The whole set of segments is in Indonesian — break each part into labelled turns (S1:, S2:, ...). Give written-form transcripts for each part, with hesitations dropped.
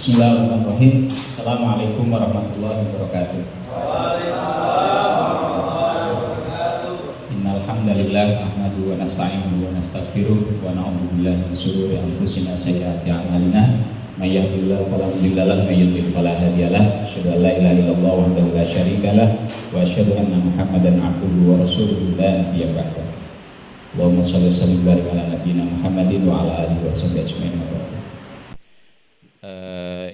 S1: Bismillahirrahmanirrahim. Assalamualaikum warahmatullahi wabarakatuh. Innal hamdalillah nahmaduhu wa nasta'inuhu wa nastaghfiruh wa na'udzu billahi min shururi anfusina wa sayyiati a'malina. May yahdihillahu fala mudilla lahu wa may yudlil fala hadiya lahu. Asyhadu an la ilaha illallah wahdahu la syarika lahu wa asyhadu anna Muhammadan abduhu wa rasuluhu la nabiyya ba'dahu. Allahumma shalli wa sallim wa barik ala nabiyyina Muhammadin wa ala alihi wa sahbihi ajmain.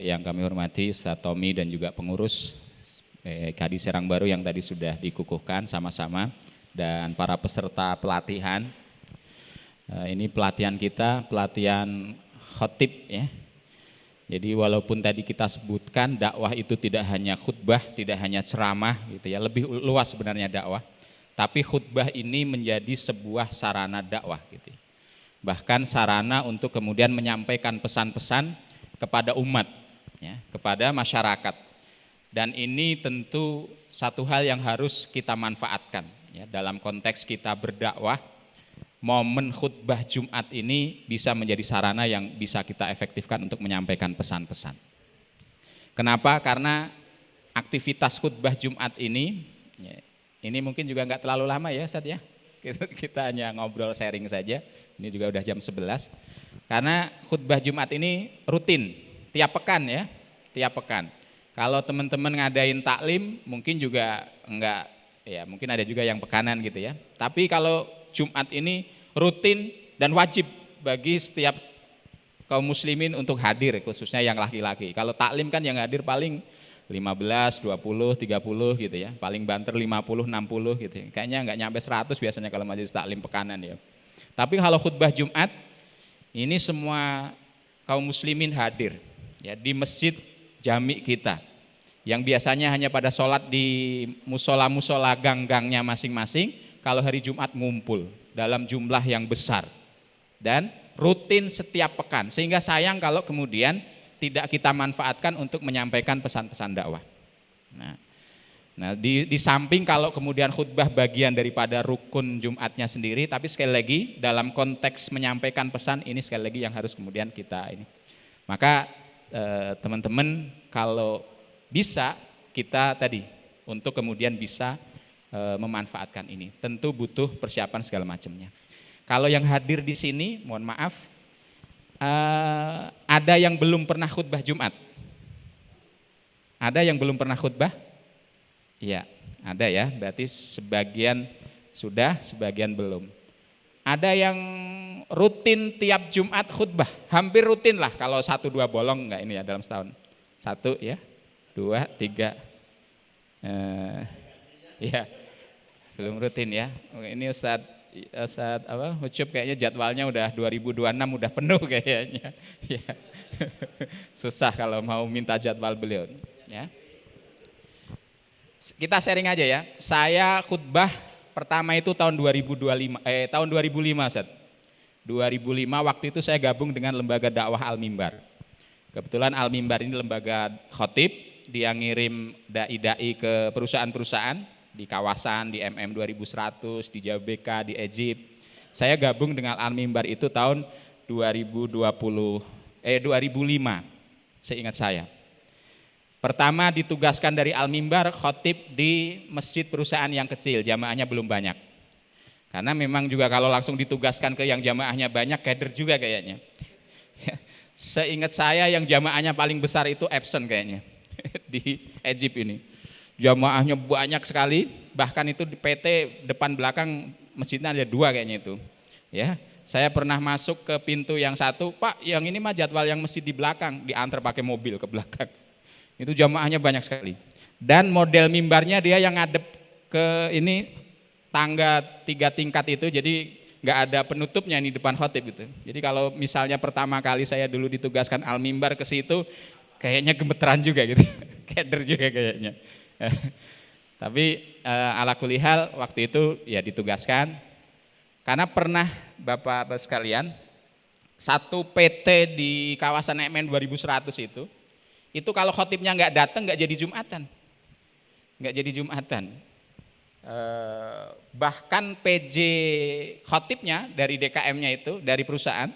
S1: Yang kami hormati Ustaz Tommy dan juga pengurus Kadi Serang Baru yang tadi sudah dikukuhkan sama-sama, dan para peserta pelatihan. Ini pelatihan kita, pelatihan khotib ya. Jadi walaupun tadi kita sebutkan dakwah itu tidak hanya khutbah, tidak hanya ceramah gitu ya, lebih luas sebenarnya dakwah. Tapi khutbah ini menjadi sebuah sarana dakwah gitu. Bahkan sarana untuk kemudian menyampaikan pesan-pesan kepada umat, ya, kepada masyarakat. Dan ini tentu satu hal yang harus kita manfaatkan ya, dalam konteks kita berdakwah. Momen khutbah Jumat ini bisa menjadi sarana yang bisa kita efektifkan untuk menyampaikan pesan-pesan. Kenapa? Karena aktivitas khutbah Jumat ini mungkin juga nggak terlalu lama ya Ustaz ya. Kita hanya ngobrol sharing saja. Ini juga udah jam 11. Karena khutbah Jumat ini rutin, tiap pekan ya, tiap pekan. Kalau teman-teman ngadain taklim mungkin juga enggak, ya mungkin ada juga yang pekanan gitu ya. Tapi kalau Jumat ini rutin dan wajib bagi setiap kaum muslimin untuk hadir, khususnya yang laki-laki. Kalau taklim kan yang hadir paling 15, 20, 30 gitu ya. Paling banter 50, 60 gitu ya. Kayaknya enggak nyampe 100 biasanya kalau majelis taklim pekanan ya. Tapi kalau khutbah Jumat ini semua kaum muslimin hadir ya di masjid jami kita. Yang biasanya hanya pada sholat di musola-musola gang-gangnya masing-masing, kalau hari Jumat ngumpul dalam jumlah yang besar dan rutin setiap pekan. Sehingga sayang kalau kemudian tidak kita manfaatkan untuk menyampaikan pesan-pesan dakwah. Nah di samping kalau kemudian khutbah bagian daripada rukun Jumatnya sendiri, tapi sekali lagi dalam konteks menyampaikan pesan ini sekali lagi yang harus kemudian kita ini. Maka teman-teman kalau bisa kita tadi untuk kemudian bisa memanfaatkan ini, tentu butuh persiapan segala macamnya. Kalau yang hadir di sini, mohon maaf, ada yang belum pernah khutbah Jumat? Ada yang belum pernah khutbah? Iya, ada ya, berarti sebagian sudah, sebagian belum. Ada yang rutin tiap Jumat khutbah, hampir rutin lah, kalau 1-2 bolong enggak ini ya dalam setahun. 1 ya, 2, 3, ya belum rutin ya. Ini Ustadz Ucup kayaknya jadwalnya udah 2026 udah penuh kayaknya. Ya. Susah kalau mau minta jadwal beliau ya. Kita sharing aja ya. Saya khutbah pertama itu tahun 2005 Ustaz. 2005 waktu itu saya gabung dengan lembaga dakwah Al-Mimbar. Kebetulan Al-Mimbar ini lembaga khotib, dia ngirim dai-dai ke perusahaan-perusahaan di kawasan, di MM 2100, di JBK, di Egypt. Saya gabung dengan Al-Mimbar itu tahun 2005, seingat saya. Pertama ditugaskan dari Al-Mimbar khotib di masjid perusahaan yang kecil, jamaahnya belum banyak. Karena memang juga kalau langsung ditugaskan ke yang jamaahnya banyak, keder juga kayaknya. Seingat saya yang jamaahnya paling besar itu Epson kayaknya, di Egypt ini. Jamaahnya banyak sekali, bahkan itu di PT depan belakang masjidnya ada 2 kayaknya itu. Ya, saya pernah masuk ke pintu yang satu, Pak, yang ini mah jadwal yang masjid di belakang, diantar pakai mobil ke belakang. Itu jamaahnya banyak sekali. Dan model mimbarnya dia yang ngadep ke ini tangga 3 tingkat itu, jadi nggak ada penutupnya ini depan khotib itu. Jadi kalau misalnya pertama kali saya dulu ditugaskan Al-Mimbar ke situ, kayaknya gemeteran juga gitu, keder juga kayaknya. Tapi ala kulihal waktu itu ya ditugaskan, karena pernah Bapak-Bapak sekalian, satu PT di kawasan MN 2100 itu kalau khotibnya nggak datang nggak jadi Jumatan, bahkan PJ khotibnya dari DKM-nya itu dari perusahaan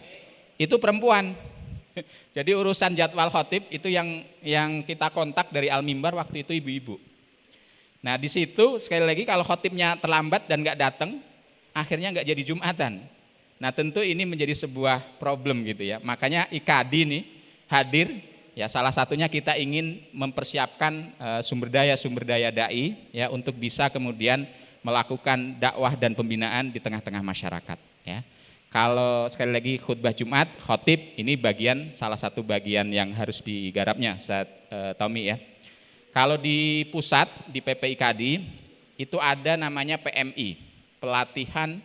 S1: itu perempuan. Jadi urusan jadwal khotib itu yang kita kontak dari Al-Mimbar waktu itu ibu-ibu. Nah di situ sekali lagi kalau khotibnya terlambat dan nggak datang, akhirnya nggak jadi Jumatan. Nah tentu ini menjadi sebuah problem gitu ya. Makanya IKAD nih hadir, ya salah satunya kita ingin mempersiapkan sumber daya dai ya untuk bisa kemudian melakukan dakwah dan pembinaan di tengah-tengah masyarakat. Ya. Kalau sekali lagi khutbah Jumat, khotib ini salah satu bagian yang harus digarapnya, Ustaz Tommy ya. Kalau di pusat di PPIKD itu ada namanya PMI, pelatihan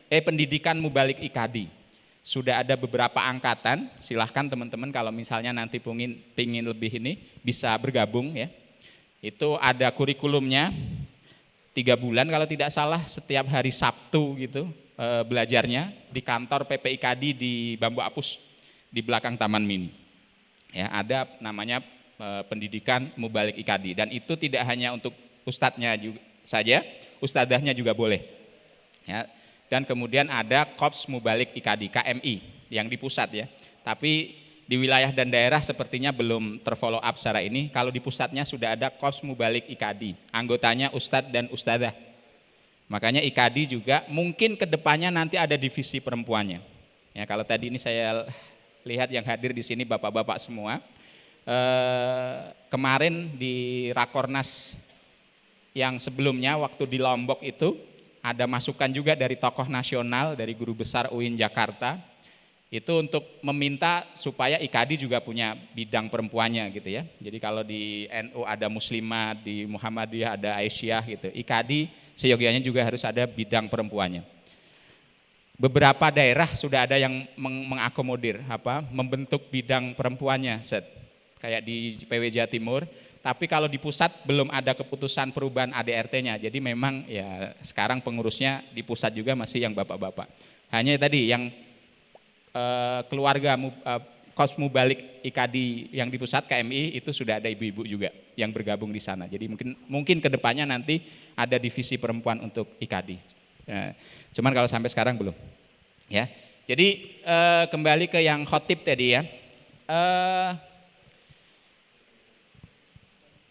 S1: pendidikan mubalik IKD. Sudah ada beberapa angkatan, silahkan teman-teman kalau misalnya nanti pingin lebih ini bisa bergabung ya. Itu ada kurikulumnya 3 bulan kalau tidak salah, setiap hari Sabtu gitu belajarnya di kantor PPIKD di Bambu Apus di belakang Taman Mini. Ya, ada namanya pendidikan mubalik IKD dan itu tidak hanya untuk ustadznya saja, ustadzahnya juga boleh. Ya. Dan kemudian ada Korps Mubalik IKD KMI yang di pusat ya. Tapi di wilayah dan daerah sepertinya belum terfollow up secara ini. Kalau di pusatnya sudah ada Korps Mubalik IKD, anggotanya ustadz dan ustadzah. Makanya IKD juga mungkin kedepannya nanti ada divisi perempuannya. Ya kalau tadi ini saya lihat yang hadir di sini bapak-bapak semua. Kemarin di Rakornas yang sebelumnya waktu di Lombok itu ada masukan juga dari tokoh nasional, dari guru besar UIN Jakarta, itu untuk meminta supaya IKD juga punya bidang perempuannya gitu ya. Jadi kalau di NU ada Muslimah, di Muhammadiyah ada Aisyah gitu, IKD seyogianya juga harus ada bidang perempuannya. Beberapa daerah sudah ada yang mengakomodir, membentuk bidang perempuannya, kayak di PW Jawa Timur. Tapi kalau di pusat belum ada keputusan perubahan ADRT-nya. Jadi memang ya sekarang pengurusnya di pusat juga masih yang bapak-bapak. Hanya tadi yang keluarga Korps Mubalik IKD yang di pusat KMI itu sudah ada ibu-ibu juga yang bergabung di sana. Jadi mungkin kedepannya nanti ada divisi perempuan untuk IKD. Cuman kalau sampai sekarang belum. Ya. Jadi kembali ke yang khotib tadi ya.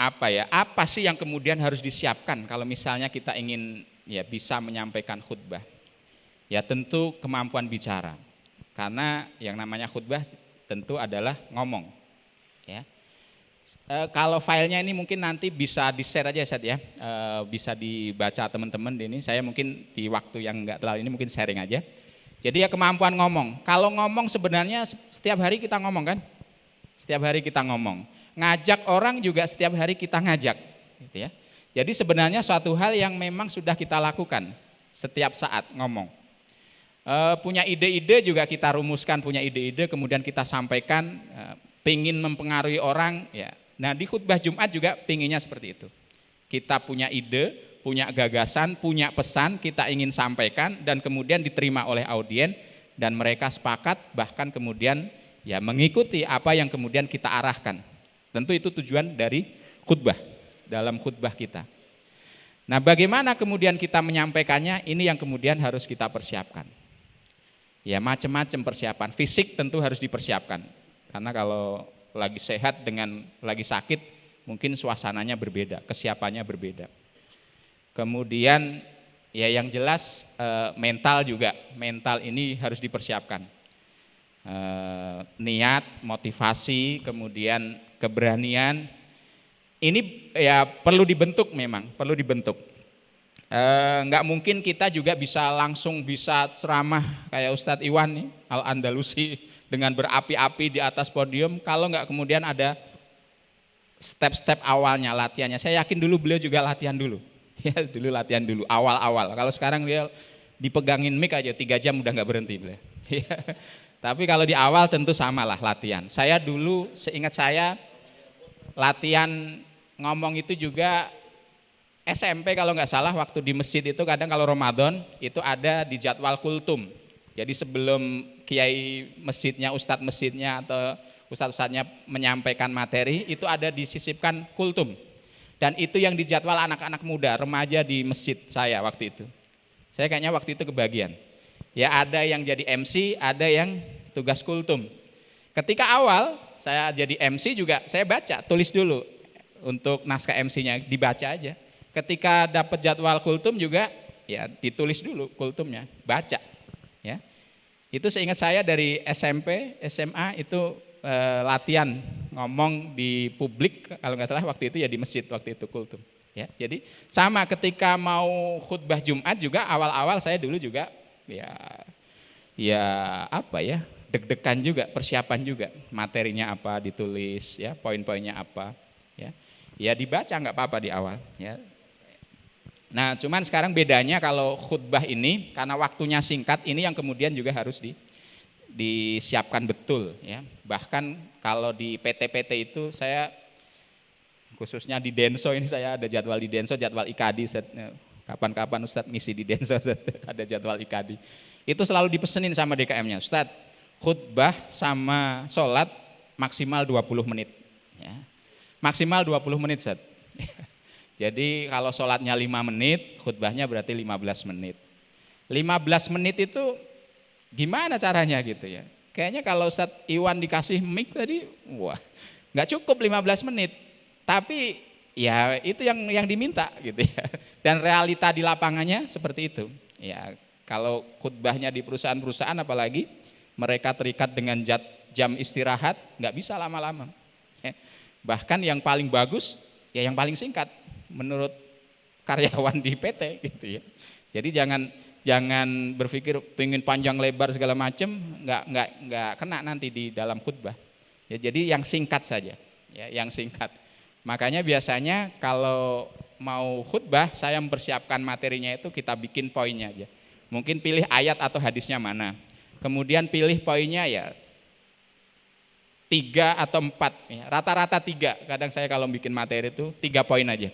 S1: Apa sih yang kemudian harus disiapkan kalau misalnya kita ingin ya bisa menyampaikan khutbah? Ya tentu kemampuan bicara. Karena yang namanya khutbah tentu adalah ngomong. Ya. Kalau filenya ini mungkin nanti bisa di-share aja Ustaz ya. Bisa dibaca teman-teman ini. Saya mungkin di waktu yang enggak terlalu ini mungkin sharing aja. Jadi ya kemampuan ngomong. Kalau ngomong sebenarnya setiap hari kita ngomong kan? Setiap hari kita ngomong. Ngajak orang juga setiap hari kita ngajak, gitu ya. Jadi sebenarnya suatu hal yang memang sudah kita lakukan setiap saat ngomong. Punya ide-ide juga kita rumuskan, punya ide-ide kemudian kita sampaikan, pingin mempengaruhi orang, ya. Nah di khutbah Jumat juga pinginnya seperti itu. Kita punya ide, punya gagasan, punya pesan kita ingin sampaikan dan kemudian diterima oleh audien dan mereka sepakat bahkan kemudian ya mengikuti apa yang kemudian kita arahkan. Tentu itu tujuan dari khutbah, dalam khutbah kita. Nah bagaimana kemudian kita menyampaikannya, ini yang kemudian harus kita persiapkan. Ya macam-macam persiapan, fisik tentu harus dipersiapkan. Karena kalau lagi sehat dengan lagi sakit, mungkin suasananya berbeda, kesiapannya berbeda. Kemudian ya yang jelas mental juga, mental ini harus dipersiapkan. Niat, motivasi, kemudian keberanian ini ya perlu dibentuk memang, perlu dibentuk. Nggak mungkin kita juga langsung bisa ceramah kayak Ustadz Iwan nih, Al-Andalusi dengan berapi-api di atas podium kalau nggak kemudian ada step-step awalnya latihannya. Saya yakin dulu beliau juga latihan dulu, ya dulu latihan dulu awal-awal. Kalau sekarang dia dipegangin mic aja 3 jam udah nggak berhenti beliau. Tapi kalau di awal tentu samalah latihan. Saya dulu seingat saya latihan ngomong itu juga SMP kalau nggak salah waktu di masjid itu kadang kalau Ramadan itu ada di jadwal kultum. Jadi sebelum kiai masjidnya, ustadz masjidnya atau ustadz-ustadznya menyampaikan materi itu ada disisipkan kultum. Dan itu yang dijadwal anak-anak muda, remaja di masjid saya waktu itu. Saya kayaknya waktu itu kebagian. Ya ada yang jadi MC, ada yang tugas kultum. Ketika awal saya jadi MC juga saya baca, tulis dulu untuk naskah MC-nya dibaca aja. Ketika dapat jadwal kultum juga ya ditulis dulu kultumnya, baca ya. Itu seingat saya dari SMP, SMA itu latihan ngomong di publik kalau nggak salah waktu itu ya di masjid waktu itu kultum. Ya, jadi sama ketika mau khutbah Jumat juga awal-awal saya dulu juga ya apa ya deg-degan juga, persiapan juga, materinya apa ditulis ya, poin-poinnya apa ya dibaca nggak apa-apa di awal ya. Nah cuman sekarang bedanya kalau khutbah ini karena waktunya singkat ini yang kemudian juga harus disiapkan betul ya. Bahkan kalau di PT-PT itu saya khususnya di Denso ini saya ada jadwal di Denso, jadwal IKADI Ustaz. Kapan-kapan Ustadz ngisi di Denso Ustaz, ada jadwal IKADI. Itu selalu dipesenin sama DKM-nya, Ustadz khutbah sama sholat maksimal 20 menit ya. Maksimal 20 menit Ustaz. Jadi kalau sholatnya 5 menit, khutbahnya berarti 15 menit. 15 menit itu gimana caranya gitu ya. Kayaknya kalau Ustadz Iwan dikasih mic tadi, wah nggak cukup 15 menit. Tapi ya itu yang diminta gitu ya. Dan realita di lapangannya seperti itu. Ya kalau khutbahnya di perusahaan-perusahaan apalagi mereka terikat dengan jam istirahat, nggak bisa lama-lama. Ya. Bahkan yang paling bagus ya yang paling singkat menurut karyawan di PT gitu ya. Jadi jangan berpikir pengen panjang lebar segala macam, nggak kena nanti di dalam khutbah. Ya, jadi yang singkat saja, ya, yang singkat. Makanya biasanya kalau mau khutbah saya mempersiapkan materinya itu kita bikin poinnya aja. Mungkin pilih ayat atau hadisnya mana. Kemudian pilih poinnya ya 3 atau 4, ya, rata-rata 3. Kadang saya kalau bikin materi itu 3 poin aja.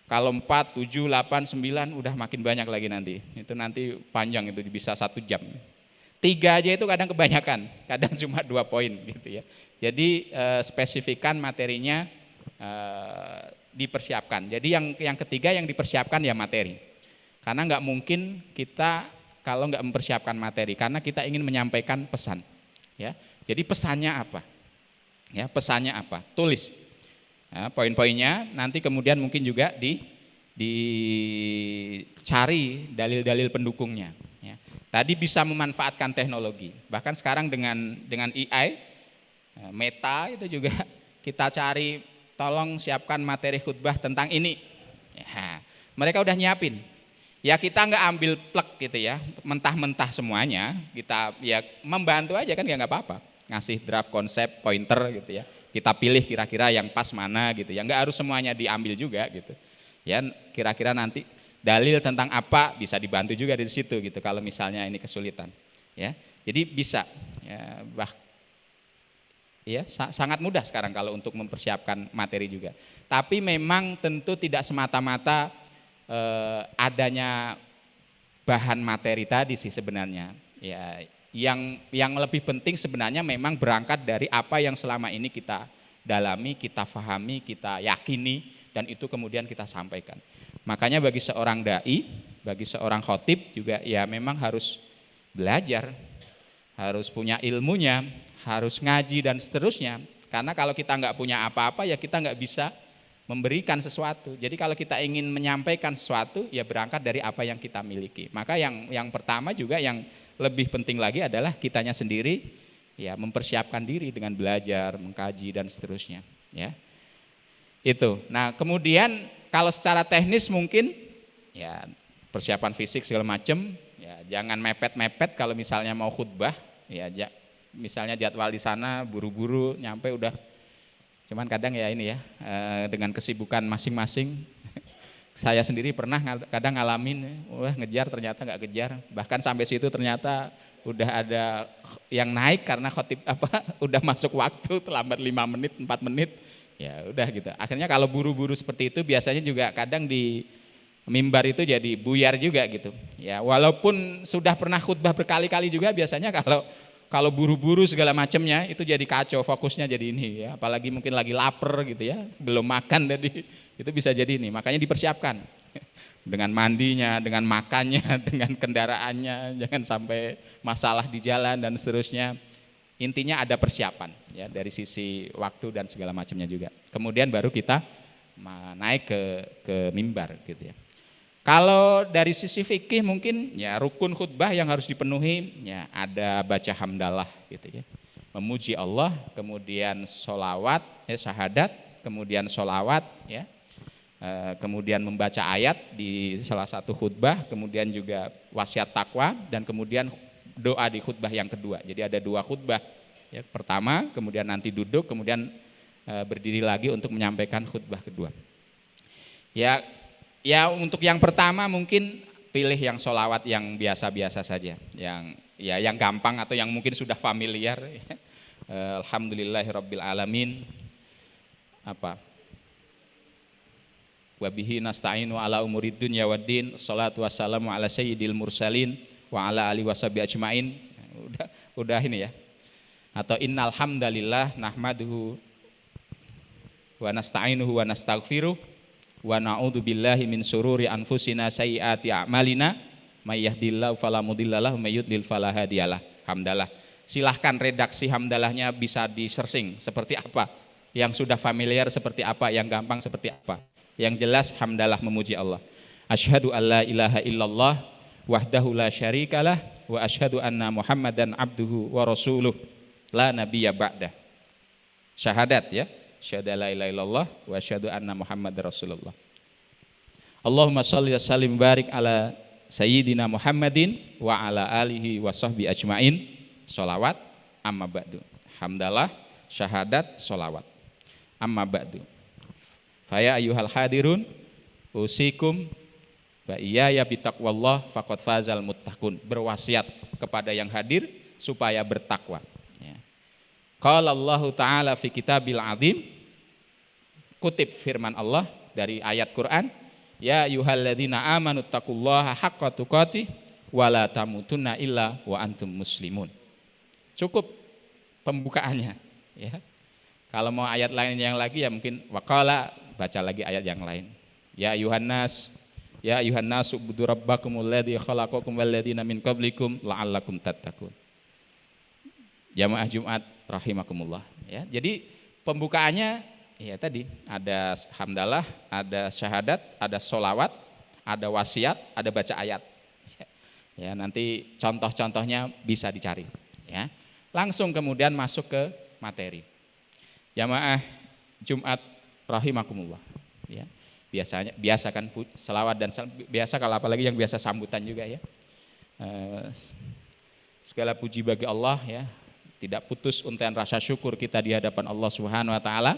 S1: Kalau 4, 7, 8, 9 udah makin banyak lagi nanti. Itu nanti panjang itu bisa 1 jam. 3 aja itu kadang kebanyakan, kadang cuma 2 poin gitu ya. Jadi spesifikan materinya dipersiapkan. Jadi yang ketiga yang dipersiapkan ya materi. Karena nggak mungkin kita kalau nggak mempersiapkan materi, karena kita ingin menyampaikan pesan. Ya, jadi pesannya apa? Ya, pesannya apa? Tulis. Ya, poin-poinnya nanti kemudian mungkin juga dicari dalil-dalil pendukungnya. Ya. Tadi bisa memanfaatkan teknologi. Bahkan sekarang dengan AI, Meta itu juga kita cari tolong siapkan materi khutbah tentang ini. Ya, mereka udah nyiapin. Ya kita nggak ambil plek gitu ya, mentah-mentah semuanya, kita ya membantu aja kan ya nggak apa-apa, ngasih draft konsep, pointer gitu ya, kita pilih kira-kira yang pas mana gitu ya, nggak harus semuanya diambil juga gitu, ya kira-kira nanti dalil tentang apa bisa dibantu juga di situ gitu, kalau misalnya ini kesulitan, ya jadi bisa, ya sangat mudah sekarang kalau untuk mempersiapkan materi juga, tapi memang tentu tidak semata-mata adanya bahan materi tadi sih sebenarnya. Ya, yang lebih penting sebenarnya memang berangkat dari apa yang selama ini kita dalami, kita fahami, kita yakini dan itu kemudian kita sampaikan. Makanya bagi seorang dai, bagi seorang khotib juga ya memang harus belajar, harus punya ilmunya, harus ngaji dan seterusnya. Karena kalau kita nggak punya apa-apa ya kita nggak bisa memberikan sesuatu. Jadi kalau kita ingin menyampaikan sesuatu ya berangkat dari apa yang kita miliki. Maka yang pertama juga yang lebih penting lagi adalah kitanya sendiri ya mempersiapkan diri dengan belajar, mengkaji dan seterusnya, ya. Itu. Nah, kemudian kalau secara teknis mungkin ya persiapan fisik segala macam ya jangan mepet-mepet kalau misalnya mau khutbah ya misalnya jadwal di sana buru-buru nyampe udah. Cuman kadang ya ini ya, dengan kesibukan masing-masing, saya sendiri pernah kadang ngalamin, wah ngejar ternyata nggak kejar, bahkan sampai situ ternyata udah ada yang naik karena khotib udah masuk waktu, terlambat 5 menit, 4 menit, ya udah gitu. Akhirnya kalau buru-buru seperti itu biasanya juga kadang di mimbar itu jadi buyar juga gitu. Ya walaupun sudah pernah khutbah berkali-kali juga biasanya kalau buru-buru segala macamnya itu jadi kacau, fokusnya jadi ini ya, apalagi mungkin lagi lapar gitu ya, belum makan tadi, itu bisa jadi ini, makanya dipersiapkan dengan mandinya, dengan makannya, dengan kendaraannya, jangan sampai masalah di jalan dan seterusnya. Intinya ada persiapan ya dari sisi waktu dan segala macamnya juga. Kemudian baru kita naik ke mimbar gitu ya. Kalau dari sisi fikih mungkin ya rukun khutbah yang harus dipenuhi ya ada baca hamdalah gitu ya. Memuji Allah, kemudian sholawat, syahadat, kemudian sholawat ya. Kemudian membaca ayat di salah satu khutbah, kemudian juga wasiat takwa, dan kemudian doa di khutbah yang kedua. Jadi ada 2 khutbah ya, pertama, kemudian nanti duduk, kemudian berdiri lagi untuk menyampaikan khutbah kedua. Ya untuk yang pertama mungkin pilih yang sholawat yang biasa-biasa saja, yang gampang atau yang mungkin sudah familiar ya. Alhamdulillahirabbil alamin Wabihi nasta'inu ala umurid dunya waddin, salatu wassalamu ala sayyidil mursalin wa ala alihi washabi ajmain. Udah ini ya. Atau innal hamdalillah nahmaduhu wa nasta'inuhu wa nastaghfiruh wa na'udzu billahi min syururi anfusina sayyiati a'malina may yahdihillahu fala mudhillalah wa may yudlil fala hadiyalah. Hamdalah. Silahkan redaksi hamdalahnya bisa di-searching seperti apa. Yang sudah familiar seperti apa, yang gampang seperti apa. Yang jelas hamdalah memuji Allah. Asyhadu alla ilaha illallah wahdahu la syarikalah wa asyhadu anna Muhammadan abduhu wa rasuluh la nabiyya ba'dah. Syahadat ya. Asyhadu la ilaha illallah wa asyhadu anna Muhammadar rasulullah. Allahumma shalli wa sallim barik ala sayyidina Muhammadin wa ala alihi wa sahbi ajmain. Sholawat amma ba'du. Hamdalah, syahadat, sholawat. Amma ba'du. Faya ayyuhal hadirun usikum wa iyaya bitaqwallah faqad fazal muttaqun. Berwasiat kepada yang hadir supaya bertakwa ya. Qala Allah Ta'ala fi kitabil azim, kutip firman Allah dari ayat Quran, ya ayyuhalladzina amanu taqullaha haqqa tuqatih wa la tamutunna illa wa antum muslimun. Cukup pembukaannya ya. Kalau mau ayat lain yang lagi ya mungkin waqala, baca lagi ayat yang lain. Ya ayuhannas ubudu rabbakumul ladzi khalaqakum wal ladzina min qablikum la'allakum tattaqun. Jamaah Jumat rahimakumullah ya. Jadi pembukaannya ya tadi ada hamdalah, ada syahadat, ada sholawat, ada wasiat, ada baca ayat. Ya, nanti contoh-contohnya bisa dicari ya. Langsung kemudian masuk ke materi. Jamaah Jumat rahimakumullah ya. Biasa kan selawat dan salam, biasa kalau apalagi yang biasa sambutan juga ya. Segala puji bagi Allah ya. Tidak putus untaian rasa syukur kita di hadapan Allah Subhanahu wa taala.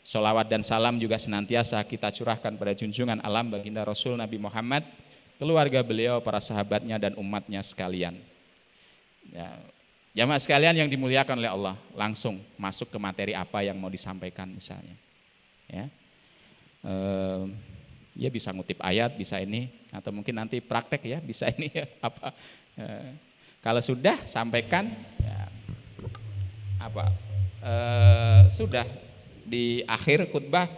S1: Sholawat dan salam juga senantiasa kita curahkan pada junjungan alam baginda Rasul Nabi Muhammad, keluarga beliau, para sahabatnya dan umatnya sekalian. Ya, jamaah sekalian yang dimuliakan oleh Allah, langsung masuk ke materi apa yang mau disampaikan misalnya. Ya, ya bisa ngutip ayat, bisa ini, atau mungkin nanti praktek ya, bisa ini ya, apa. Kalau sudah sampaikan, ya, apa, sudah di akhir khutbah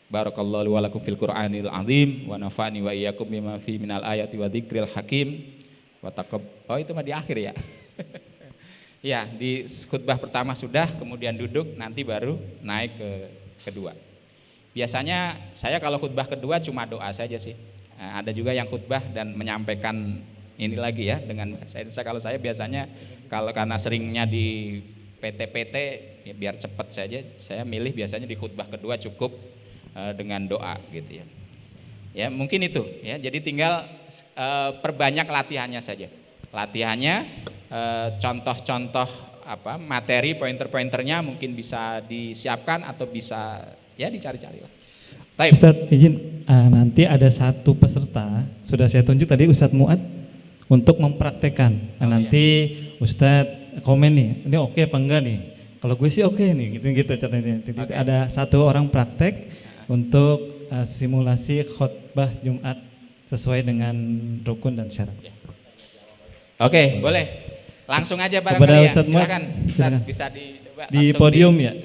S1: Barakallahu wa lakum fil Qur'anil azim wa nafa'ani wa iyyakum bima fi minal ayati wa dzikril hakim wa oh itu mah di akhir ya. Ya, di khutbah pertama sudah, kemudian duduk, nanti baru naik ke kedua. Biasanya saya kalau khutbah kedua cuma doa saja sih. Nah, ada juga yang khutbah dan menyampaikan ini lagi ya dengan kalau saya biasanya kalau karena seringnya di PT ya biar cepat saja, saya milih biasanya di khutbah kedua cukup dengan doa gitu ya. Ya mungkin itu ya. Jadi tinggal perbanyak latihannya saja. Latihannya contoh-contoh apa materi pointer-pointernya mungkin bisa disiapkan atau bisa ya dicari-cari lah. Baik.
S2: Ustadz izin nanti ada satu peserta sudah saya tunjuk tadi Ustadz Muad untuk mempraktekkan. Nanti iya. Ustadz komen nih, ini oke apa enggak nih? Kalau gue sih oke nih, gitu caranya. Okay. Ada satu orang praktek untuk simulasi khutbah Jumat sesuai dengan rukun dan syarat.
S1: Oke, boleh. Langsung aja
S2: barangkali ya.
S1: Silakan. Ustaz, bisa dicoba
S2: di podium ya.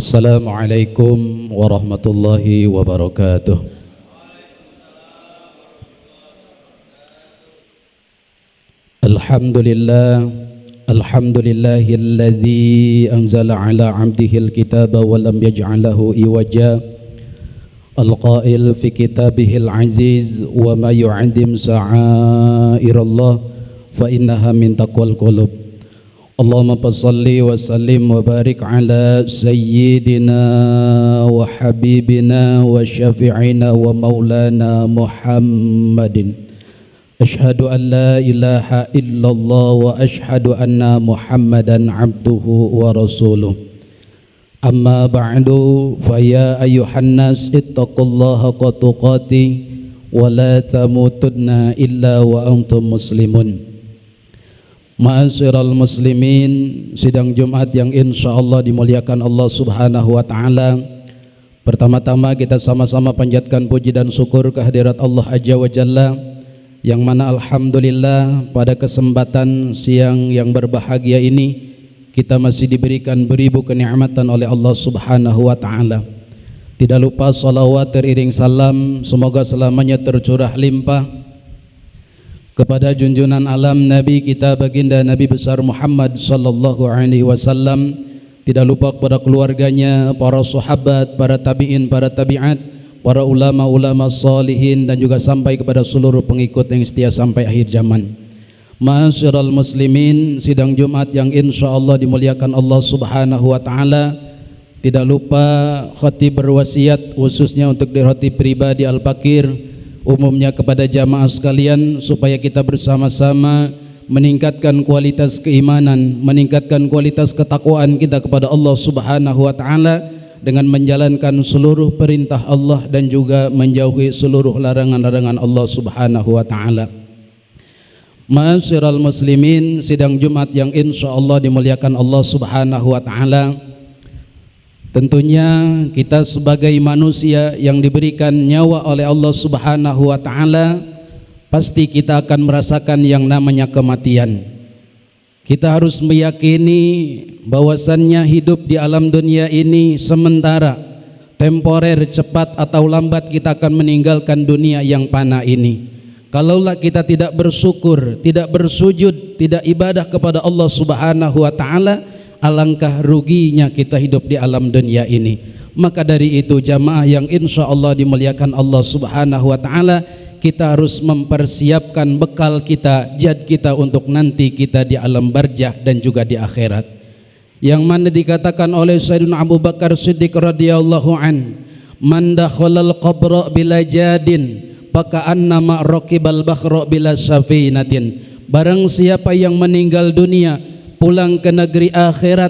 S3: Assalamualaikum warahmatullahi wabarakatuh. Alhamdulillahilladzi anzala ala 'abdihil kitaba wa lam yaj'al lahu iwaja. Al-qail fi kitabihil aziz wa ma yu'addim sa'airallah fa innaha min taqwal qulub. Allahumma salli wa sallim wa barik ala sayyidina wa habibina wa syafi'ina wa maulana Muhammadin. Ashhadu an la ilaha illallah wa ashhadu anna Muhammadan abduhu wa rasuluh. Amma ba'du, fa ya ayyuhan nas ittaqullaha haqqa tuqatih wa la tamutunna illa wa antum muslimun. Ma'asyiral muslimin, sidang Jumat yang insyaallah dimuliakan Allah Subhanahu wa taala. Pertama-tama kita sama-sama panjatkan puji dan syukur kehadirat Allah Azza wa Jalla, yang mana alhamdulillah pada kesempatan siang yang berbahagia ini kita masih diberikan beribu kenikmatan oleh Allah Subhanahu wa taala. Tidak lupa salawat teriring salam semoga selamanya tercurah limpah kepada junjungan alam Nabi kita baginda Nabi besar Muhammad sallallahu alaihi wasallam. Tidak lupa kepada keluarganya, para sahabat, para tabi'in, para tabi'at, para ulama-ulama salihin, dan juga sampai kepada seluruh pengikut yang setia sampai akhir zaman. Ma'asyiral muslimin, sidang Jumat yang insyaallah dimuliakan Allah Subhanahu wa taala. Tidak lupa khatib berwasiat khususnya untuk khatib pribadi Al-Fakir, umumnya kepada jamaah sekalian, supaya kita bersama-sama meningkatkan kualitas keimanan, meningkatkan kualitas ketakwaan kita kepada Allah Subhanahu wa taala dengan menjalankan seluruh perintah Allah dan juga menjauhi seluruh larangan-larangan Allah Subhanahu wa taala. Ma'asyiral muslimin, sidang Jumat yang insyaallah dimuliakan Allah Subhanahu wa taala. Tentunya kita sebagai manusia yang diberikan nyawa oleh Allah Subhanahu wa taala, pasti kita akan merasakan yang namanya kematian. Kita harus meyakini bahwasannya hidup di alam dunia ini sementara, temporer, cepat atau lambat kita akan meninggalkan dunia yang fana ini. Kalaulah kita tidak bersyukur, tidak bersujud, tidak ibadah kepada Allah Subhanahu wa taala, alangkah ruginya kita hidup di alam dunia ini. Maka dari itu jamaah yang insyaallah dimuliakan Allah Subhanahu wa taala, kita harus mempersiapkan bekal kita, jad kita untuk nanti kita di alam barzah dan juga di akhirat. Yang mana dikatakan oleh Sayyidina Abu Bakar Siddiq radhiyallahu an, man dakhalal qabra bila jadin faka'annama raqibal bakhra bila safinatin. Barang siapa yang meninggal dunia pulang ke negeri akhirat,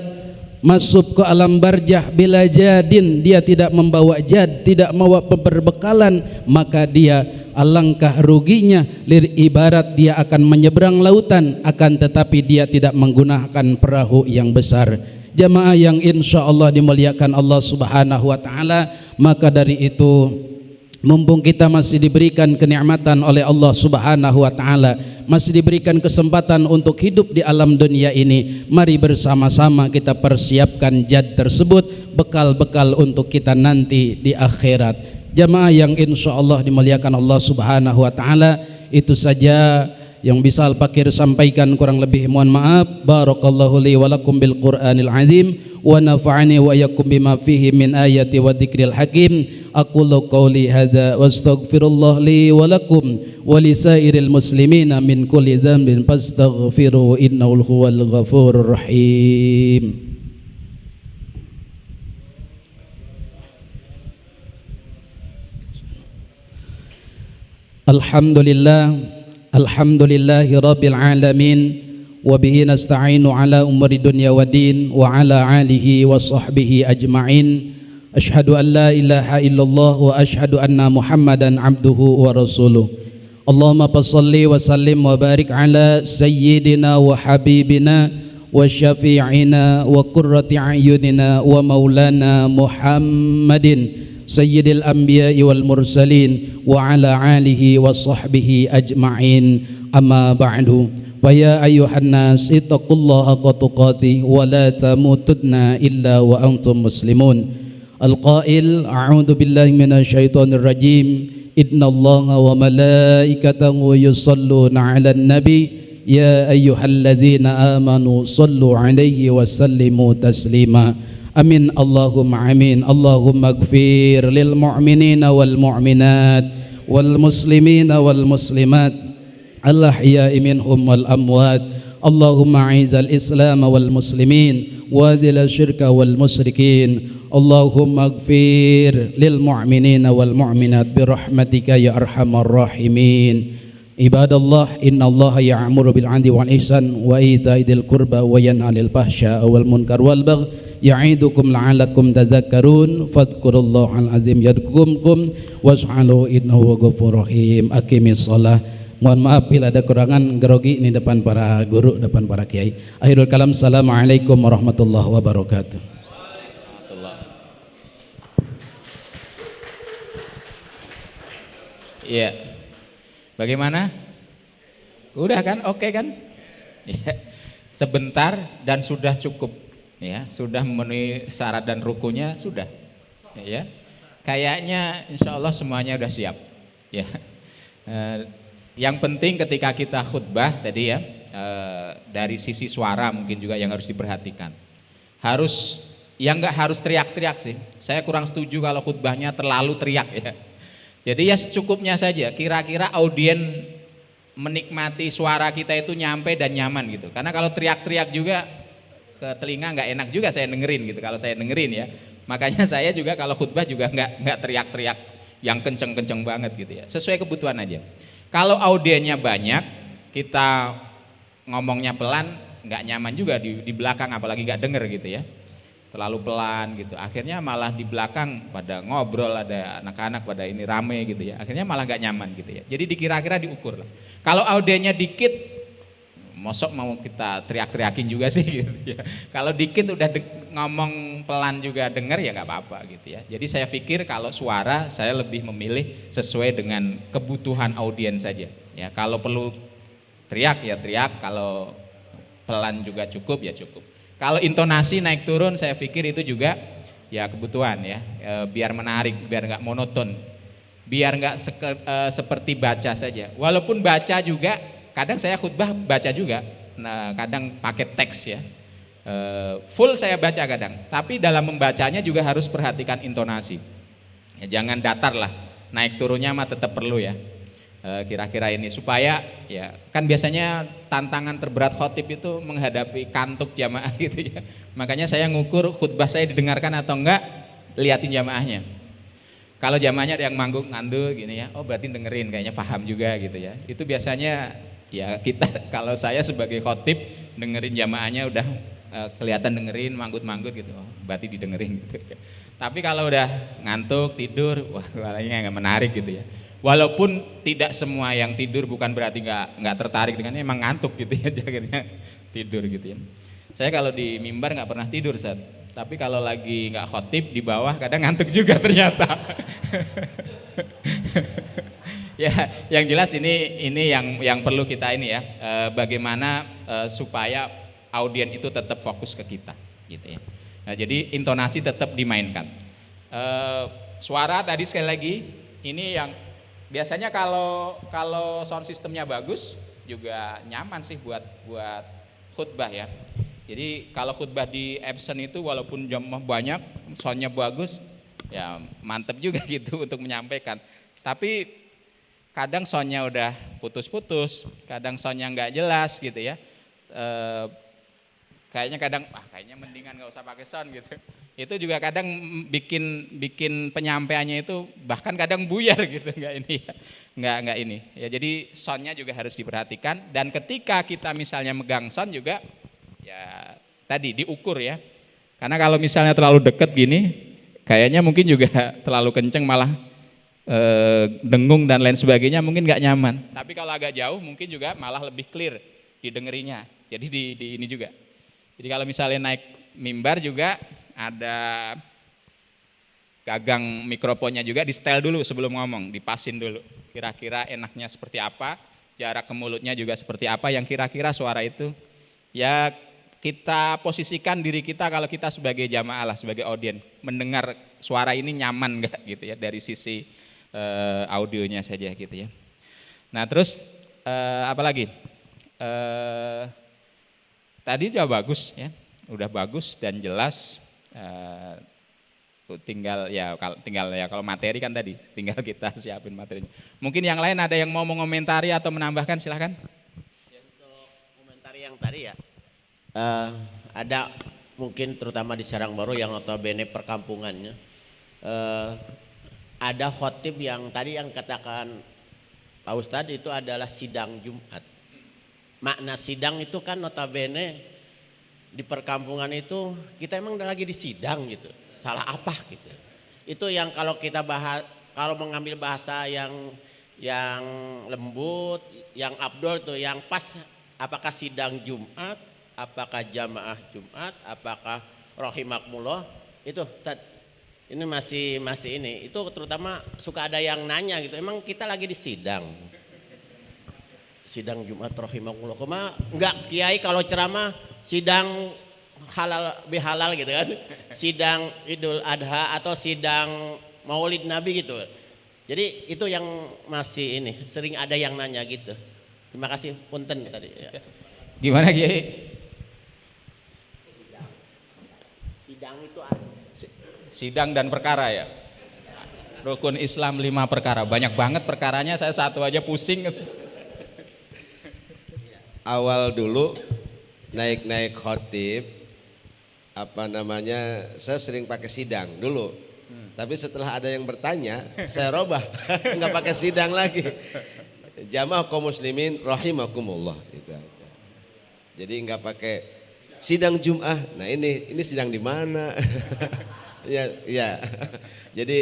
S3: masuk ke alam barzah bila jadin, dia tidak membawa jad, tidak membawa perbekalan, maka dia alangkah ruginya. Ibarat dia akan menyeberang lautan, akan tetapi dia tidak menggunakan perahu yang besar. Jamaah yang insyaallah dimuliakan Allah Subhanahu wa taala, maka dari itu mumpung kita masih diberikan kenikmatan oleh Allah Subhanahu wa taala, masih diberikan kesempatan untuk hidup di alam dunia ini, mari bersama-sama kita persiapkan jad tersebut, bekal-bekal untuk kita nanti di akhirat. Jamaah yang insyaallah dimuliakan Allah Subhanahu wa taala, itu saja yang bisa Al-Fakir sampaikan, kurang lebih mohon maaf. Barakallahu li wa lakum bil Qur'anil azim wa nafa'ani wa iyyakum bima fihi min ayati wa dzikril hakim. Aqulu qawli hadza wa astaghfirullah li wa lakum wa lisairil muslimina min kulli dhanbin fastaghfiruhu innahu huwal ghafurur rahim. Alhamdulillahi rabbil alamin, wa bihi nasta'inu ala umuri dunya wa din, wa ala alihi wa sahbihi ajma'in. Ashhadu an la ilaha illallah wa ashhadu anna Muhammadan abduhu wa rasuluh. Allahumma salli wa sallim wa barik ala sayyidina wa habibina wa syafi'ina wa qurrati a'yunina wa maulana Muhammadin sayyidil anbiya'i wal mursalin wa ala alihi wa sahbihi ajma'in. Amma ba'du, فيا أيها الناس اتقوا الله حق تقاته ولا تموتن إلا وأنتم مسلمون. القائل أعوذ بالله من الشيطان الرجيم إن الله وملائكته يصلون على النبي يا أيها الذين آمنوا صلوا عليه وسلموا تسليما. Amin Allahumma amin. Allahumma ighfir lil mu'minina wal mu'minat wal muslimina wal muslimat al ahya'i minhum wal amwat. Allahumma a'izal islam wal muslimin wa dhil syirka wal musyrikin. Allahumma ighfir lil mu'minina wal mu'minat bi rahmatika ya arhamar rahimin. Ibadallah, innallaha ya'muru bil 'adli wal ihsan wa ita'i dzil qurba wa yanha 'anil fahsya'i wal munkar wal baghi ya'idukum la'allakum tadhakkarun fadhkurullahal azim yadhkurkum was'alu innahu ghafurur rahim. Aqimis shalah. Mohon maaf bila ada kurangan, grogi ini depan para guru, depan para kiai. Akhirul kalam, assalamualaikum warahmatullahi wabarakatuh.
S1: Iya. Bagaimana? Udah kan? Oke kan? Ya. Sebentar dan sudah cukup. Ya, sudah memenuhi syarat dan rukunya sudah. Ya. Kayaknya insya Allah semuanya udah siap. Ya. Yang penting ketika kita khutbah tadi ya, dari sisi suara mungkin juga yang harus diperhatikan. Harus, yang nggak harus teriak-teriak sih. Saya kurang setuju kalau khutbahnya terlalu teriak ya. Jadi ya secukupnya saja, kira-kira audien menikmati suara kita itu nyampe dan nyaman gitu. Karena kalau teriak-teriak juga ke telinga nggak enak juga saya dengerin gitu, kalau saya dengerin ya. Makanya saya juga kalau khutbah juga nggak teriak-teriak yang kenceng-kenceng banget gitu ya, sesuai kebutuhan aja. Kalau audiennya banyak, kita ngomongnya pelan, nggak nyaman juga di belakang, apalagi nggak denger gitu ya. Terlalu pelan gitu, akhirnya malah di belakang pada ngobrol, ada anak-anak pada ini rame gitu ya, akhirnya malah gak nyaman gitu ya. Jadi dikira-kira diukur lah. Kalau audiennya dikit, mosok mau kita teriak-teriakin juga sih gitu ya. Kalau dikit udah ngomong pelan juga denger ya gak apa-apa gitu ya. Jadi saya pikir kalau suara saya lebih memilih sesuai dengan kebutuhan audiens saja ya. Kalau perlu teriak ya teriak, kalau pelan juga cukup ya cukup. Kalau intonasi naik turun saya pikir itu juga ya kebutuhan ya, biar menarik, biar nggak monoton, biar nggak seperti baca saja. Walaupun baca juga, kadang saya khutbah baca juga, nah, kadang pakai teks ya, full saya baca kadang. Tapi dalam membacanya juga harus perhatikan intonasi, ya, jangan datar lah, naik turunnya mah tetap perlu ya. Kira-kira ini supaya ya kan biasanya tantangan terberat khotib itu menghadapi kantuk jamaah gitu ya. Makanya saya ngukur khutbah saya didengarkan atau enggak, liatin jamaahnya. Kalau jamaahnya ada yang manggung ngantuk gini ya, oh berarti dengerin, kayaknya paham juga gitu ya. Itu biasanya ya kita, kalau saya sebagai khotib dengerin jamaahnya udah kelihatan dengerin, manggut-manggut gitu, oh berarti didengerin gitu ya. Tapi kalau udah ngantuk, tidur, wah kayaknya nggak menarik gitu ya. Walaupun tidak semua yang tidur bukan berarti nggak tertarik dengannya, emang ngantuk gitu ya, akhirnya tidur gitu ya. Saya kalau di mimbar nggak pernah tidur Ustaz, tapi kalau lagi nggak khotib di bawah kadang ngantuk juga ternyata. Ya, yang jelas ini yang perlu kita ini ya, bagaimana supaya audien itu tetap fokus ke kita gitu ya. Nah, jadi intonasi tetap dimainkan. Suara tadi sekali lagi ini yang biasanya kalau sound sistemnya bagus juga nyaman sih buat khutbah ya. Jadi kalau khutbah di Epson itu walaupun jamaah banyak, soundnya bagus, ya mantep juga gitu untuk menyampaikan. Tapi kadang soundnya udah putus-putus, kadang soundnya nggak jelas gitu ya. Kayaknya mendingan nggak usah pakai sound gitu. Itu juga kadang bikin penyampaiannya itu bahkan kadang buyar gitu, nggak ini ya. Jadi soundnya juga harus diperhatikan, dan ketika kita misalnya megang sound juga ya tadi diukur ya, karena kalau misalnya terlalu deket gini kayaknya mungkin juga terlalu kenceng malah dengung dan lain sebagainya, mungkin nggak nyaman. Tapi kalau agak jauh mungkin juga malah lebih clear didengerinya. Jadi di ini juga. Jadi kalau misalnya naik mimbar juga ada gagang mikrofonnya juga di setel dulu sebelum ngomong, dipasin dulu kira-kira enaknya seperti apa. jarak ke mulutnya juga seperti apa, yang kira-kira suara itu ya kita posisikan diri kita kalau kita sebagai jamaah lah, sebagai audien, mendengar suara ini nyaman enggak gitu ya dari sisi audionya saja gitu ya. Nah terus apa lagi? Tadi sudah bagus ya, udah bagus dan jelas. Tinggal ya kalau materi kan tadi tinggal kita siapin materinya. Mungkin yang lain ada yang mau mengomentari atau menambahkan, silahkan.
S4: Ya, untuk komentari yang tadi ya, ada mungkin terutama di Sarangbaru yang notabene perkampungannya, ada khotib yang tadi yang katakan Pak Ustadz itu adalah sidang Jumat. Makna sidang itu kan notabene di perkampungan itu kita emang udah lagi di sidang gitu. Salah apa gitu. Itu yang kalau kita bahas, kalau mengambil bahasa yang lembut, yang abdul tuh, yang pas, apakah sidang Jumat, apakah jamaah Jumat, apakah rahimakumullah, itu ini masih ini. Itu terutama suka ada yang nanya gitu, emang kita lagi di sidang Jumat rahimakumullah. Enggak kiai kalau ceramah sidang halal bihalal gitu kan, sidang Idul Adha atau sidang Maulid Nabi gitu. Jadi itu yang masih ini sering ada yang nanya gitu. Terima kasih punten tadi ya.
S1: Gimana Kiai?
S4: Sidang itu
S1: Sidang dan perkara ya. Rukun Islam 5 perkara, banyak banget perkaranya, saya satu aja pusing.
S5: Awal dulu naik khotib saya sering pakai sidang dulu, tapi setelah ada yang bertanya saya robah nggak pakai sidang lagi, jamaah kaum muslimin rahimakumullah gitu aja. Jadi nggak pakai sidang Jumat. Nah ini sidang di mana? ya jadi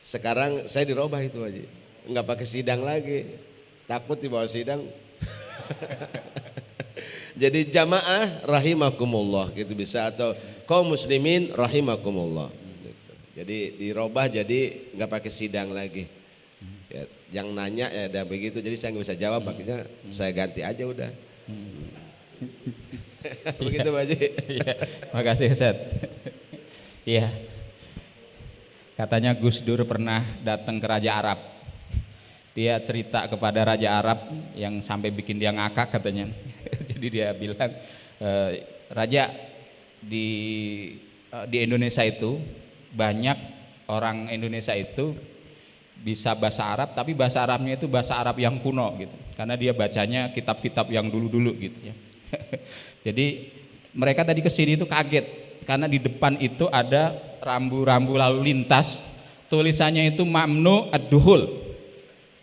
S5: sekarang saya dirobah itu aja, nggak pakai sidang lagi, takut dibawa sidang. Jadi jamaah rahimakumullah gitu bisa, atau kaum muslimin rahimakumullah gitu. Jadi dirobah jadi nggak pakai sidang lagi ya, yang nanya ya udah begitu, jadi saya nggak bisa jawab, makanya saya ganti aja udah. Begitu Pak Haji.
S1: Makasih Ustaz. Iya, katanya Gus Dur pernah datang ke Raja Arab. Dia cerita kepada Raja Arab yang sampai bikin dia ngakak katanya. Jadi dia bilang, Raja di Indonesia itu banyak orang Indonesia itu bisa bahasa Arab, tapi bahasa Arabnya itu bahasa Arab yang kuno gitu. Karena dia bacanya kitab-kitab yang dulu-dulu gitu ya. Jadi mereka tadi kesini itu kaget karena di depan itu ada rambu-rambu lalu lintas, tulisannya itu mamnu ad-duhul.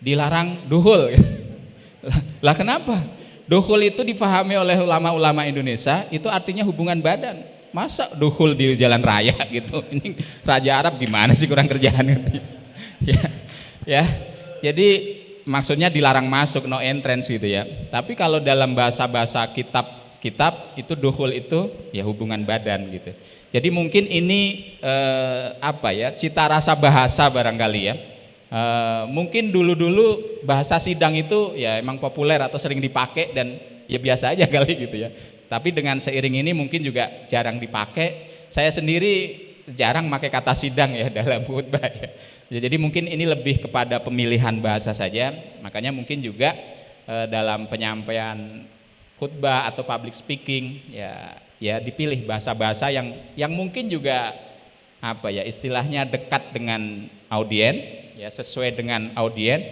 S1: Dilarang duhul. Lah kenapa? Duhul itu difahami oleh ulama-ulama Indonesia itu artinya hubungan badan. Masa duhul di jalan raya gitu? Ini Raja Arab gimana sih, kurang kerjaan ya. Jadi maksudnya dilarang masuk, no entrance gitu ya. Tapi kalau dalam bahasa-bahasa kitab itu duhul itu ya hubungan badan gitu. Jadi mungkin ini cita rasa bahasa barangkali ya. Mungkin dulu-dulu bahasa sidang itu ya emang populer atau sering dipakai dan ya biasa aja kali gitu ya. Tapi dengan seiring ini mungkin juga jarang dipakai. Saya sendiri jarang pakai kata sidang ya dalam khutbah ya. Jadi mungkin ini lebih kepada pemilihan bahasa saja. Makanya mungkin juga dalam penyampaian khutbah atau public speaking ya dipilih bahasa-bahasa yang mungkin juga istilahnya dekat dengan audien. Ya sesuai dengan audien.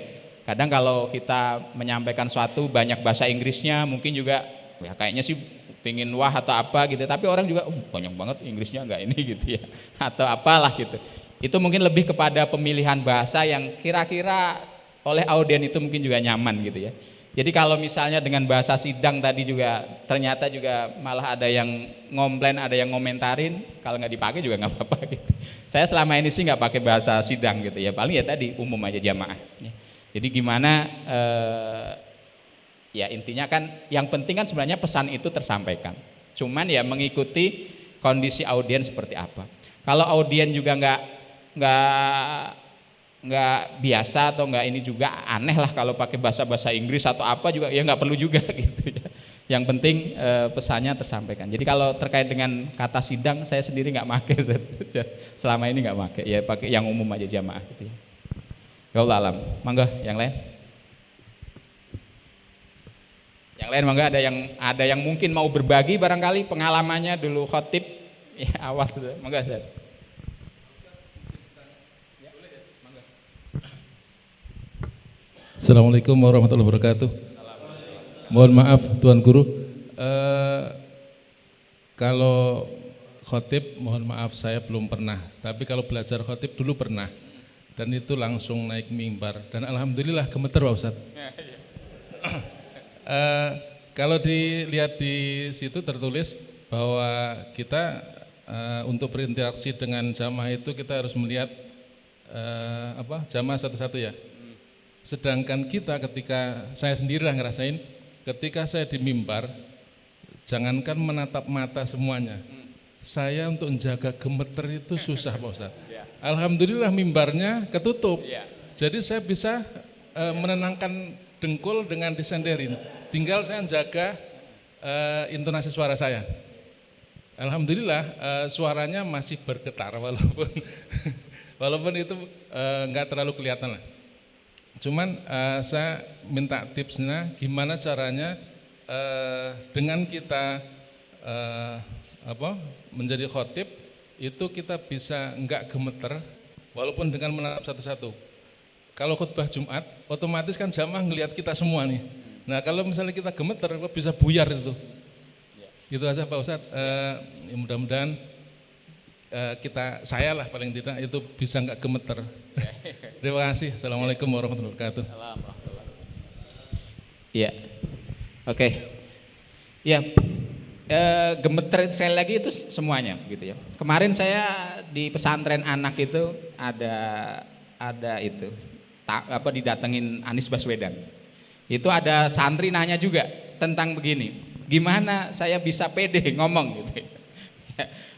S1: Kadang kalau kita menyampaikan suatu banyak bahasa Inggrisnya mungkin juga ya kayaknya sih pengen wah atau apa gitu, tapi orang juga banyak banget Inggrisnya enggak ini gitu ya atau apalah gitu. Itu mungkin lebih kepada pemilihan bahasa yang kira-kira oleh audien itu mungkin juga nyaman gitu ya. Jadi kalau misalnya dengan bahasa sidang tadi juga ternyata juga malah ada yang ngomplain, ada yang ngomentarin, kalau nggak dipakai juga nggak apa-apa gitu. Saya selama ini sih nggak pakai bahasa sidang gitu ya, paling ya tadi umum aja jamaah. Jadi gimana ya intinya kan yang penting kan sebenarnya pesan itu tersampaikan. Cuman ya mengikuti kondisi audien seperti apa. Kalau audien juga nggak nggak biasa atau nggak ini juga aneh lah kalau pakai bahasa Inggris atau apa juga ya nggak perlu juga gitu ya. Yang penting pesannya tersampaikan. Jadi kalau terkait dengan kata sidang saya sendiri nggak pakai, selama ini nggak pakai, ya pakai yang umum aja jamaah gitu ya. Ya Allah alam. Mangga yang lain. Yang lain mangga ada yang mungkin mau berbagi barangkali pengalamannya dulu khotib ya awal sudah. Mangga Ustaz.
S6: Assalamualaikum warahmatullahi wabarakatuh. Mohon maaf Tuan Guru, kalau khotib mohon maaf saya belum pernah, tapi kalau belajar khotib dulu pernah, dan itu langsung naik mimbar dan alhamdulillah gemeter Pak Ustadz. Kalau dilihat di situ tertulis bahwa kita untuk berinteraksi dengan jamaah itu kita harus melihat jamaah satu-satu ya. Sedangkan kita ketika saya sendirilah ngerasain ketika saya di mimbar, jangankan menatap mata semuanya, saya untuk menjaga gemeter itu susah Pak Ustaz. Alhamdulillah mimbarnya ketutup, jadi saya bisa menenangkan dengkul dengan disenderin, tinggal saya jaga intonasi suara saya. Alhamdulillah suaranya masih bergetar walaupun itu nggak terlalu kelihatan lah. Cuman saya minta tipsnya gimana caranya dengan kita menjadi khotib itu kita bisa enggak gemeter walaupun dengan menatap satu-satu. Kalau khutbah Jumat otomatis kan jamaah ngelihat kita semua nih. Nah kalau misalnya kita gemeter bisa buyar itu. Itu aja Pak Ustadz. Mudah-mudahan saya lah paling tidak itu bisa enggak gemeter. Terima kasih. Assalamualaikum warahmatullahi wabarakatuh.
S1: Iya, oke. Ya, gemeter sekali lagi itu semuanya, gitu ya. Kemarin saya di pesantren anak itu ada itu, didatengin Anies Baswedan. Itu ada santri nanya juga tentang begini, gimana saya bisa pede ngomong gitu.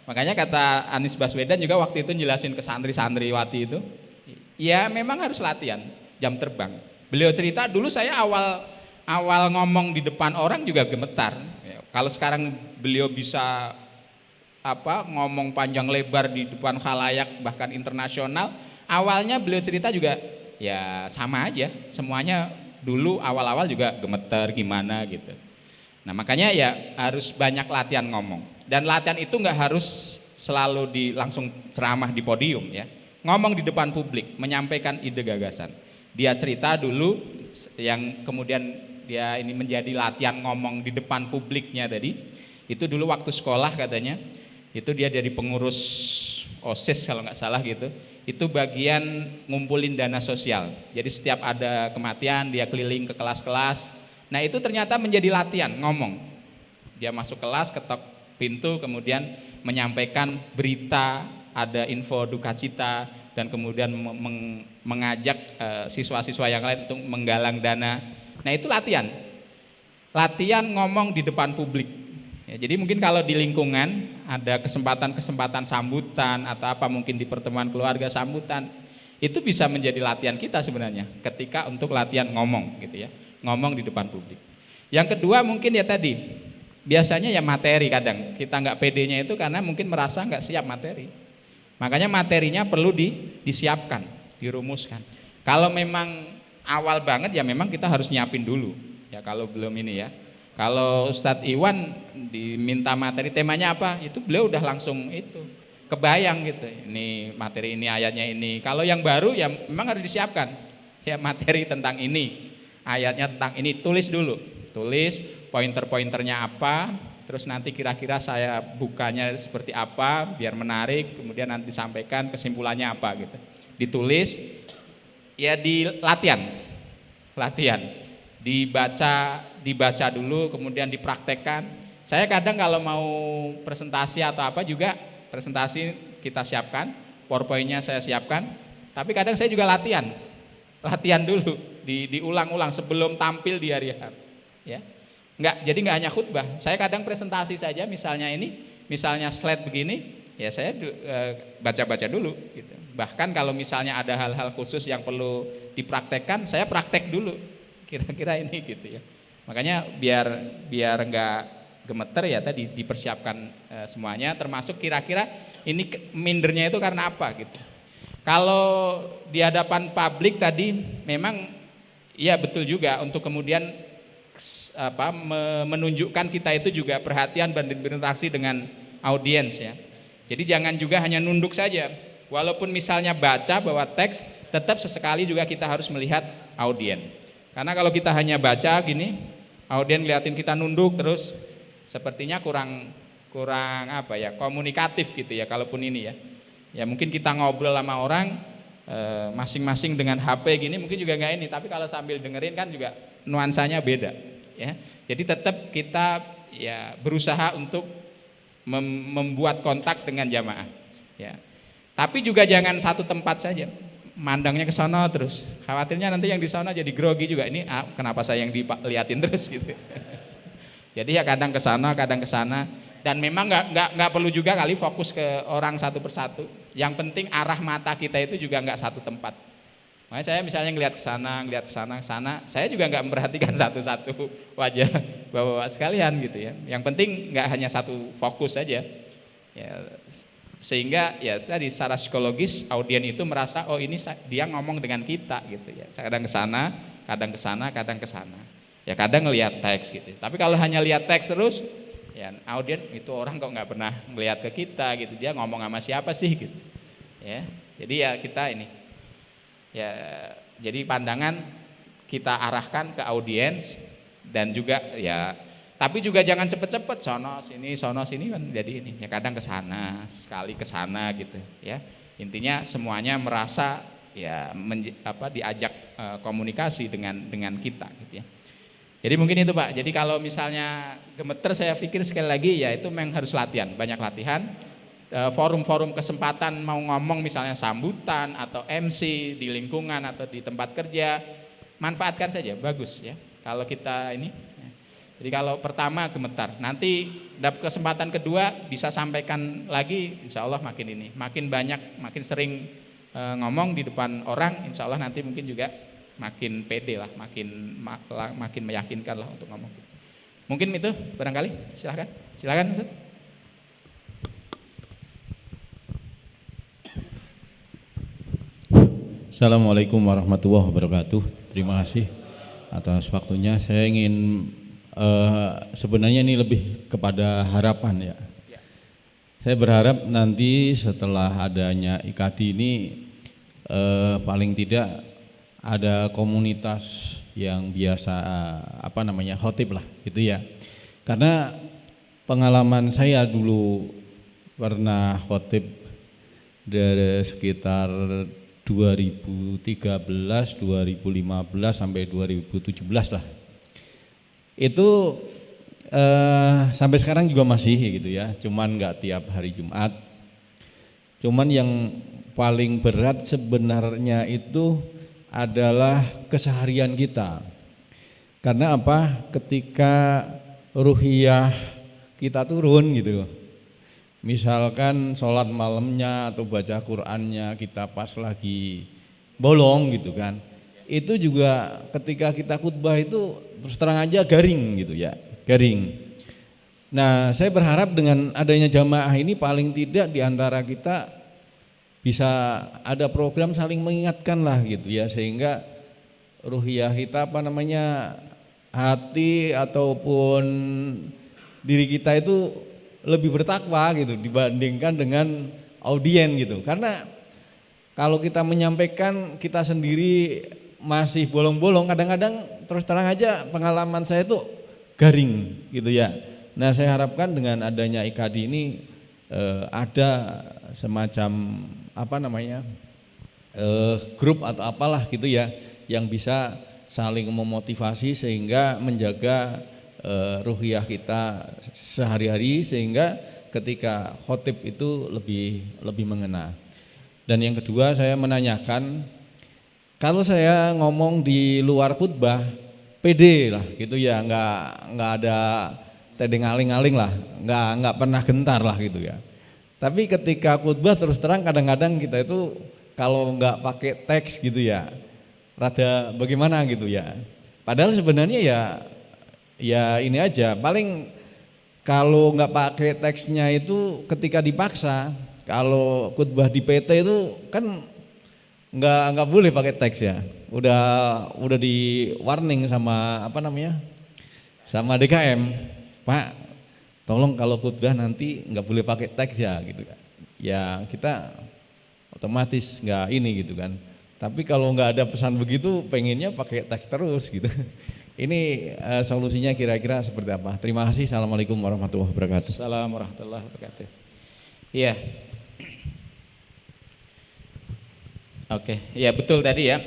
S1: Makanya kata Anies Baswedan juga waktu itu jelasin ke santri-santriwati itu. Ya memang harus latihan jam terbang. Beliau cerita dulu saya awal ngomong di depan orang juga gemetar. Ya, kalau sekarang beliau bisa ngomong panjang lebar di depan khalayak bahkan internasional, awalnya beliau cerita juga ya sama aja. Semuanya dulu awal-awal juga gemeter gimana gitu. Nah makanya ya harus banyak latihan ngomong. Dan latihan itu nggak harus selalu langsung ceramah di podium ya. Ngomong di depan publik, menyampaikan ide gagasan. Dia cerita dulu yang kemudian dia ini menjadi latihan ngomong di depan publiknya tadi. Itu dulu waktu sekolah katanya, itu dia dari pengurus OSIS kalau nggak salah gitu. Itu bagian ngumpulin dana sosial. Jadi setiap ada kematian dia keliling ke kelas-kelas. Nah itu ternyata menjadi latihan ngomong. Dia masuk kelas, ketok pintu, kemudian menyampaikan berita, ada info duka cita dan kemudian mengajak siswa-siswa yang lain untuk menggalang dana. Nah itu latihan ngomong di depan publik. Ya, jadi mungkin kalau di lingkungan ada kesempatan sambutan atau apa mungkin di pertemuan keluarga sambutan, itu bisa menjadi latihan kita sebenarnya ketika untuk latihan ngomong gitu ya, ngomong di depan publik. Yang kedua mungkin ya tadi, biasanya ya materi kadang kita nggak pedenya itu karena mungkin merasa nggak siap materi. Makanya materinya perlu disiapkan, dirumuskan. Kalau memang awal banget ya memang kita harus nyiapin dulu. Ya kalau belum ini ya. Kalau Ustadz Iwan diminta materi temanya apa, itu beliau udah langsung itu kebayang gitu. Ini materi ini ayatnya ini. Kalau yang baru ya memang harus disiapkan. Ya materi tentang ini, ayatnya tentang ini, tulis dulu. Tulis pointer-pointernya apa. Terus nanti kira-kira saya bukanya seperti apa biar menarik, kemudian nanti disampaikan kesimpulannya apa gitu. Ditulis, ya latihan, dibaca dulu, kemudian dipraktekkan. Saya kadang kalau mau presentasi atau apa juga presentasi kita siapkan, PowerPoint-nya saya siapkan, tapi kadang saya juga latihan dulu, diulang-ulang sebelum tampil di hari H. Ya. Jadi nggak hanya khutbah, saya kadang presentasi saja misalnya slide begini, ya saya baca-baca dulu gitu. Bahkan kalau misalnya ada hal-hal khusus yang perlu dipraktekkan, saya praktek dulu kira-kira ini gitu ya. Makanya biar nggak gemeter ya tadi dipersiapkan semuanya, termasuk kira-kira ini mindernya itu karena apa gitu. Kalau di hadapan publik tadi memang ya betul juga untuk kemudian menunjukkan kita itu juga perhatian dan berinteraksi dengan audiens ya. Jadi jangan juga hanya nunduk saja. Walaupun misalnya baca bawa teks, tetap sesekali juga kita harus melihat audien. Karena kalau kita hanya baca gini, audien ngeliatin kita nunduk terus, sepertinya kurang apa ya, komunikatif gitu ya. Kalaupun ini ya mungkin kita ngobrol sama orang masing-masing dengan HP gini mungkin juga nggak ini. Tapi kalau sambil dengerin kan juga nuansanya beda ya. Jadi tetap kita ya berusaha untuk membuat kontak dengan jamaah ya. Tapi juga jangan satu tempat saja, mandangnya ke sana terus. Khawatirnya nanti yang di sana jadi grogi juga. Ini kenapa saya yang diliatin terus gitu. Jadi ya kadang ke sana, kadang ke sana. Dan memang nggak perlu juga kali fokus ke orang satu persatu. Yang penting arah mata kita itu juga nggak satu tempat. Makanya saya misalnya ngelihat ke sana, saya juga nggak memperhatikan satu-satu wajah bapak-bapak sekalian gitu ya. Yang penting nggak hanya satu fokus saja. Ya, sehingga ya tadi secara psikologis audien itu merasa oh ini dia ngomong dengan kita gitu ya. Kadang ke sana, kadang ke sana. Ya kadang ngelihat teks gitu. Tapi kalau hanya lihat teks terus, ya audien itu orang kok nggak pernah melihat ke kita gitu. Dia ngomong sama siapa sih gitu. Ya. Jadi ya kita ini ya jadi pandangan kita arahkan ke audiens dan juga ya tapi juga jangan cepet-cepet sono sini kan jadi ini ya kadang ke sana sekali ke sana gitu ya. Intinya semuanya merasa ya diajak komunikasi dengan kita gitu ya. Jadi mungkin itu Pak. Jadi kalau misalnya gemeter saya pikir sekali lagi ya itu memang harus latihan, banyak latihan. Forum-forum kesempatan mau ngomong misalnya sambutan atau MC di lingkungan atau di tempat kerja, manfaatkan saja, bagus ya. Kalau kita ini, jadi kalau pertama gemetar, nanti dapat kesempatan kedua bisa sampaikan lagi, insya Allah makin banyak, makin sering ngomong di depan orang, insya Allah nanti mungkin juga makin pede lah, makin meyakinkan lah untuk ngomong. Mungkin itu barangkali, silakan Ustaz.
S7: Assalamualaikum warahmatullahi wabarakatuh. Terima kasih atas waktunya. Saya ingin sebenarnya ini lebih kepada harapan ya. Saya berharap nanti setelah adanya IKAD ini paling tidak ada komunitas yang biasa khotib lah gitu ya. Karena pengalaman saya dulu pernah khotib dari sekitar 2013, 2015 sampai 2017 lah. Itu sampai sekarang juga masih gitu ya. Cuman nggak tiap hari Jumat. Cuman yang paling berat sebenarnya itu adalah keseharian kita. Karena apa? Ketika ruhiyah kita turun gitu. Misalkan sholat malamnya atau baca Qur'annya kita pas lagi bolong gitu kan. Itu juga ketika kita khutbah itu terus terang aja garing gitu ya, garing. Nah saya berharap dengan adanya jamaah ini paling tidak diantara kita bisa ada program saling mengingatkan lah gitu ya. Sehingga ruhiyah kita hati ataupun diri kita itu lebih bertakwa gitu dibandingkan dengan audien gitu. Karena kalau kita menyampaikan kita sendiri masih bolong-bolong, kadang-kadang terus terang aja pengalaman saya itu garing gitu ya. Nah saya harapkan dengan adanya IKAD ini ada semacam grup atau apalah gitu ya yang bisa saling memotivasi sehingga menjaga ruhiyah kita sehari-hari sehingga ketika khotib itu lebih mengena. Dan yang kedua saya menanyakan, kalau saya ngomong di luar khutbah pede lah gitu ya, nggak ada tedeng aling-aling lah, nggak pernah gentar lah gitu ya. Tapi ketika khutbah terus terang kadang-kadang kita itu kalau nggak pakai teks gitu ya, rada bagaimana gitu ya. Padahal sebenarnya ya ini aja, paling kalau nggak pakai teksnya itu ketika dipaksa, kalau khutbah di PT itu kan nggak boleh pakai teks ya. Udah di warning sama sama DKM, Pak, tolong kalau khutbah nanti nggak boleh pakai teks ya gitu kan. Ya kita otomatis nggak ini gitu kan. Tapi kalau nggak ada pesan begitu, pengennya pakai teks terus gitu. Ini solusinya kira-kira seperti apa? Terima kasih. Assalamualaikum warahmatullahi wabarakatuh.
S1: Assalamualaikum warahmatullahi wabarakatuh. Iya. Oke, ya betul tadi ya.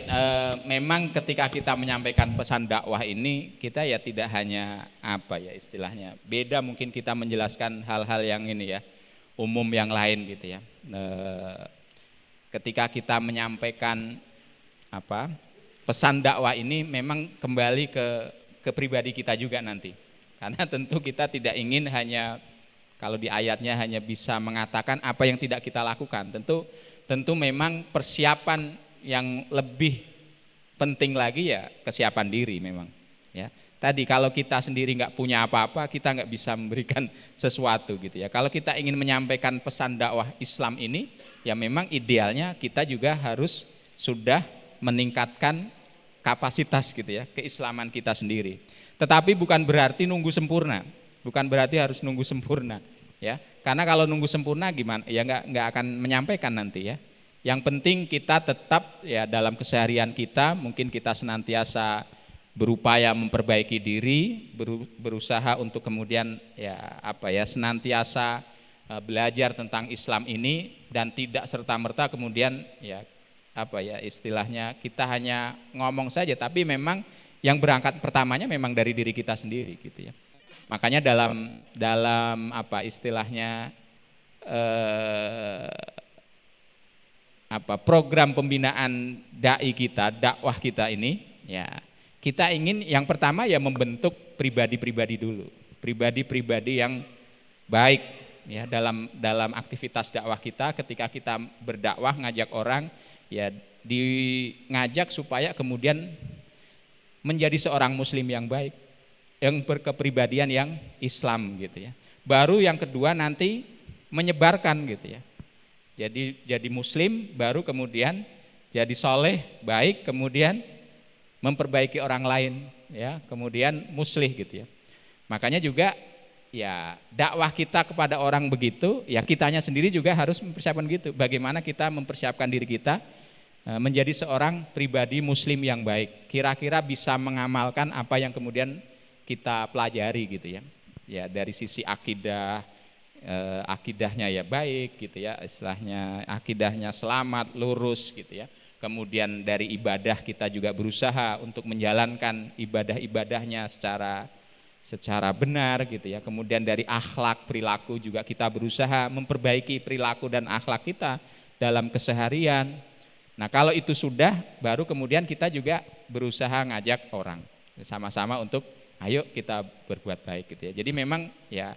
S1: Memang ketika kita menyampaikan pesan dakwah ini, kita ya tidak hanya istilahnya. Beda mungkin kita menjelaskan hal-hal yang ini ya, umum yang lain gitu ya. Ketika kita menyampaikan pesan dakwah ini memang kembali ke pribadi kita juga nanti. Karena tentu kita tidak ingin hanya kalau di ayatnya hanya bisa mengatakan apa yang tidak kita lakukan. Tentu memang persiapan yang lebih penting lagi ya kesiapan diri memang. Ya. Tadi kalau kita sendiri nggak punya apa-apa, kita nggak bisa memberikan sesuatu gitu ya. Kalau kita ingin menyampaikan pesan dakwah Islam ini, ya memang idealnya kita juga harus sudah meningkatkan kapasitas gitu ya, keislaman kita sendiri. Tetapi bukan berarti nunggu sempurna, bukan berarti harus nunggu sempurna. Ya, karena kalau nunggu sempurna gimana? Ya nggak akan menyampaikan nanti ya. Yang penting kita tetap ya dalam keseharian kita, mungkin kita senantiasa berupaya memperbaiki diri, berusaha untuk kemudian senantiasa belajar tentang Islam ini dan tidak serta-merta kemudian istilahnya kita hanya ngomong saja, tapi memang yang berangkat pertamanya memang dari diri kita sendiri gitu ya. Makanya dalam program pembinaan dai kita, dakwah kita ini ya kita ingin yang pertama ya membentuk pribadi-pribadi dulu, pribadi-pribadi yang baik ya dalam aktivitas dakwah kita. Ketika kita berdakwah ngajak orang ya ngajak supaya kemudian menjadi seorang muslim yang baik, yang berkepribadian yang Islam gitu ya. Baru yang kedua nanti menyebarkan gitu ya. Jadi muslim, baru kemudian jadi soleh, baik, kemudian memperbaiki orang lain ya, kemudian muslih gitu ya. Makanya juga ya dakwah kita kepada orang begitu, ya kitanya sendiri juga harus mempersiapkan gitu. Bagaimana kita mempersiapkan diri kita menjadi seorang pribadi muslim yang baik. Kira-kira bisa mengamalkan apa yang kemudian kita pelajari gitu ya. Ya dari sisi akidah, akidahnya ya baik gitu ya, istilahnya akidahnya selamat, lurus gitu ya. Kemudian dari ibadah kita juga berusaha untuk menjalankan ibadah-ibadahnya secara benar gitu ya. Kemudian dari akhlak, perilaku juga kita berusaha memperbaiki perilaku dan akhlak kita dalam keseharian. Nah kalau itu sudah, baru kemudian kita juga berusaha ngajak orang sama-sama untuk ayo kita berbuat baik gitu ya. Jadi memang ya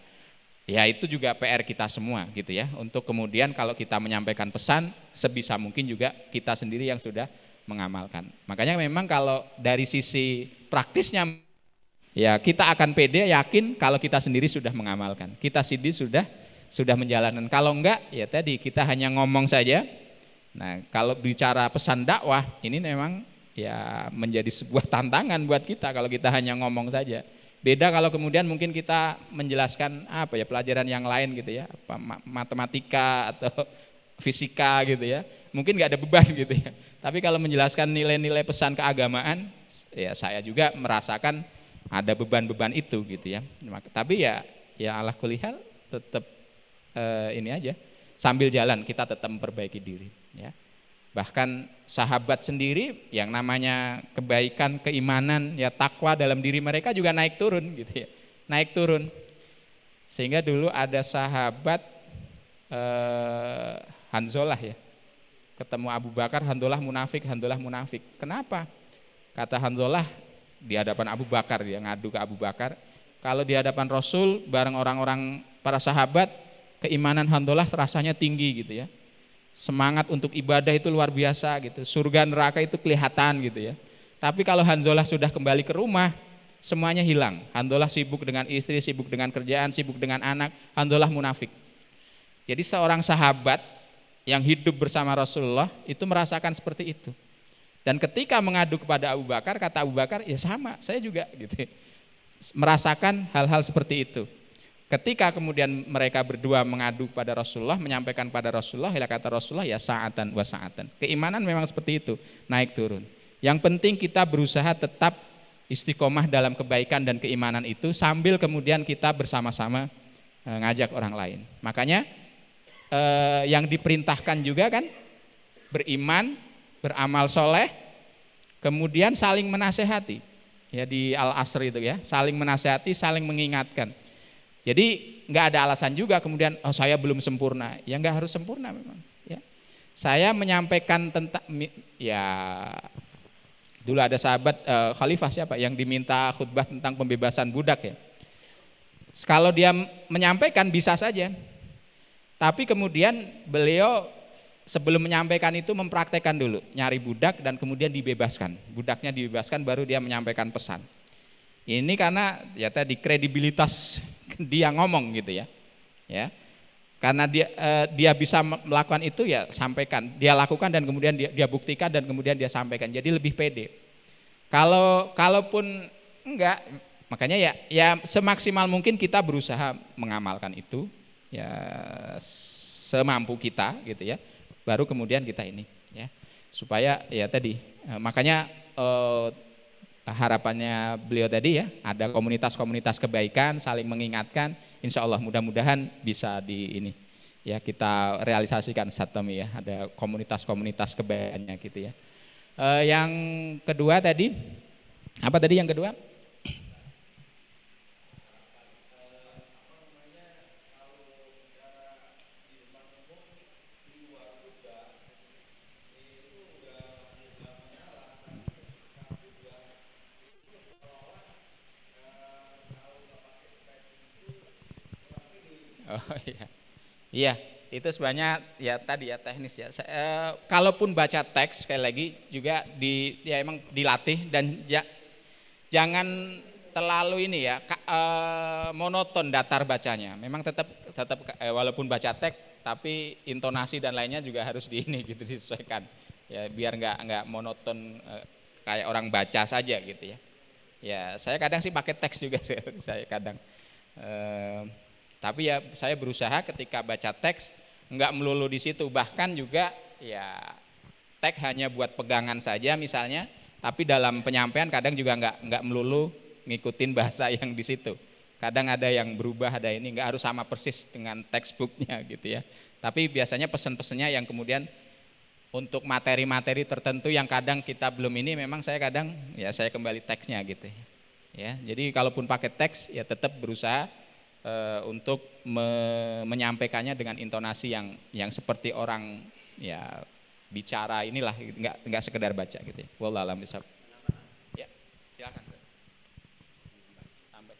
S1: itu juga PR kita semua gitu ya, untuk kemudian kalau kita menyampaikan pesan sebisa mungkin juga kita sendiri yang sudah mengamalkan. Makanya memang kalau dari sisi praktisnya ya kita akan pede yakin kalau kita sendiri sudah mengamalkan, kita sendiri sudah menjalankan. Kalau enggak ya tadi kita hanya ngomong saja. Nah kalau bicara pesan dakwah ini memang ya menjadi sebuah tantangan buat kita kalau kita hanya ngomong saja. Beda kalau kemudian mungkin kita menjelaskan pelajaran yang lain gitu ya, matematika atau fisika gitu ya, mungkin nggak ada beban gitu ya. Tapi kalau menjelaskan nilai-nilai pesan keagamaan, ya saya juga merasakan ada beban-beban itu gitu ya. Tapi ya ala kulli hal tetap ini aja, sambil jalan kita tetap memperbaiki diri ya. Bahkan sahabat sendiri yang namanya kebaikan, keimanan, ya takwa dalam diri mereka juga naik turun gitu ya. Naik turun. Sehingga dulu ada sahabat Hanzalah ya. Ketemu Abu Bakar, Hanzalah munafik. Kenapa? Kata Hanzalah di hadapan Abu Bakar, dia ngadu ke Abu Bakar. Kalau di hadapan Rasul bareng orang-orang para sahabat, keimanan Handolah rasanya tinggi gitu ya. Semangat untuk ibadah itu luar biasa gitu. Surga neraka itu kelihatan gitu ya. Tapi kalau Handolah sudah kembali ke rumah, semuanya hilang. Handolah sibuk dengan istri, sibuk dengan kerjaan, sibuk dengan anak. Handolah munafik. Jadi seorang sahabat yang hidup bersama Rasulullah itu merasakan seperti itu. Dan ketika mengadu kepada Abu Bakar, kata Abu Bakar, ya sama, saya juga gitu. Merasakan hal-hal seperti itu. Ketika kemudian mereka berdua mengadu kepada Rasulullah, menyampaikan pada Rasulullah, ya kata Rasulullah, ya sa'atan wa sa'atan. Keimanan memang seperti itu, naik turun. Yang penting kita berusaha tetap istiqomah dalam kebaikan dan keimanan itu sambil kemudian kita bersama-sama ngajak orang lain. Makanya yang diperintahkan juga kan beriman, beramal soleh, kemudian saling menasehati. Ya di Al-Asr itu ya, saling menasehati, saling mengingatkan. Jadi nggak ada alasan juga kemudian oh saya belum sempurna, ya nggak harus sempurna memang. Ya. Saya menyampaikan tentang ya dulu ada sahabat khalifah siapa yang diminta khutbah tentang pembebasan budak ya. Kalau dia menyampaikan bisa saja, tapi kemudian beliau sebelum menyampaikan itu mempraktekkan dulu, nyari budak dan kemudian dibebaskan. Budaknya dibebaskan baru dia menyampaikan pesan. Ini karena ya tadi kredibilitas dia ngomong gitu ya. Ya. Karena dia bisa melakukan itu ya sampaikan, dia lakukan dan kemudian dia buktikan dan kemudian dia sampaikan. Jadi lebih pede. Kalaupun enggak, makanya ya semaksimal mungkin kita berusaha mengamalkan itu ya semampu kita gitu ya. Baru kemudian kita ini ya. Supaya ya tadi makanya harapannya beliau tadi ya, ada komunitas-komunitas kebaikan saling mengingatkan, insya Allah mudah-mudahan bisa di ini ya kita realisasikan Satomi ya, ada komunitas-komunitas kebaikannya gitu ya. Yang kedua tadi, apa tadi yang kedua? Oh iya, iya itu sebenarnya ya tadi ya teknis ya. Kalaupun baca teks sekali lagi juga ya emang dilatih dan jangan terlalu ini ya monoton datar bacanya. Memang tetap walaupun baca teks tapi intonasi dan lainnya juga harus gitu disesuaikan. Ya biar nggak monoton kayak orang baca saja gitu ya. Ya saya kadang sih pakai teks juga saya kadang. Tapi ya saya berusaha ketika baca teks enggak melulu di situ, bahkan juga ya teks hanya buat pegangan saja misalnya, tapi dalam penyampaian kadang juga enggak melulu ngikutin bahasa yang di situ. Kadang ada yang berubah, ada ini enggak harus sama persis dengan textbooknya gitu ya. Tapi biasanya pesan-pesannya yang kemudian untuk materi-materi tertentu yang kadang kita belum ini memang saya kadang ya saya kembali teksnya gitu ya. Jadi kalaupun pakai teks ya tetap berusaha untuk menyampaikannya dengan intonasi yang seperti orang ya bicara inilah enggak sekedar baca gitu ya. Wallahu a'lam bishawab. Ya, silakan. Tambah.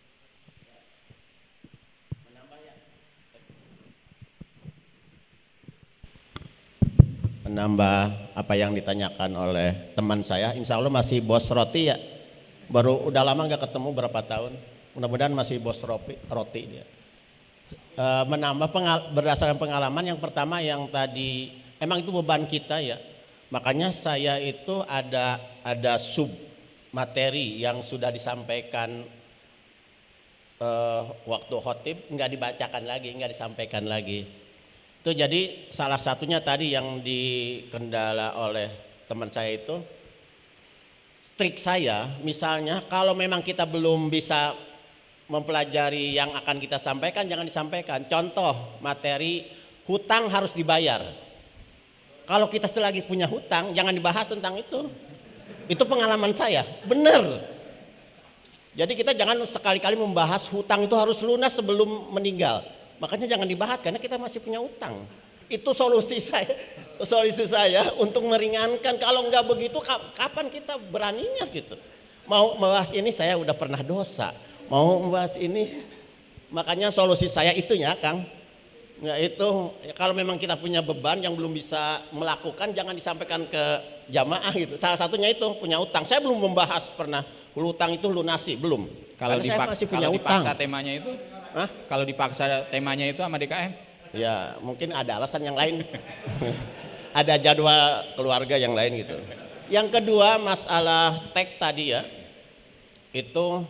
S4: Menambah apa yang ditanyakan oleh teman saya, insya Allah masih bos roti ya. Baru udah lama nggak ketemu berapa tahun. Mudah-mudahan masih bos roti dia. Menambah berdasarkan pengalaman yang pertama yang tadi emang itu beban kita ya. Makanya saya itu ada sub materi yang sudah disampaikan waktu khotib nggak dibacakan lagi, nggak disampaikan lagi. Itu jadi salah satunya tadi yang dikendala oleh teman saya itu trik saya misalnya kalau memang kita belum bisa mempelajari yang akan kita sampaikan jangan disampaikan. Contoh materi hutang harus dibayar. Kalau kita selagi punya hutang jangan dibahas tentang itu. Itu pengalaman saya, benar. Jadi kita jangan sekali-kali membahas hutang itu harus lunas sebelum meninggal. Makanya jangan dibahas karena kita masih punya hutang. Itu solusi saya untuk meringankan. Kalau nggak begitu kapan kita beraninya gitu. Mau membahas ini saya udah pernah dosa. Mau membahas ini, makanya solusi saya itunya Kang, Nah itu kalau memang kita punya beban yang belum bisa melakukan, jangan disampaikan ke jamaah gitu. Salah satunya itu punya utang. Saya belum membahas pernah hutang itu lunasi, belum.
S1: Kalau
S4: Karena saya masih punya utang.
S1: dipaksa temanya itu,
S4: Hah?
S1: kalau dipaksa temanya itu sama DKM,
S4: Ya mungkin ada alasan yang lain. Ada jadwal keluarga yang lain gitu. Yang kedua masalah tag tadi ya, itu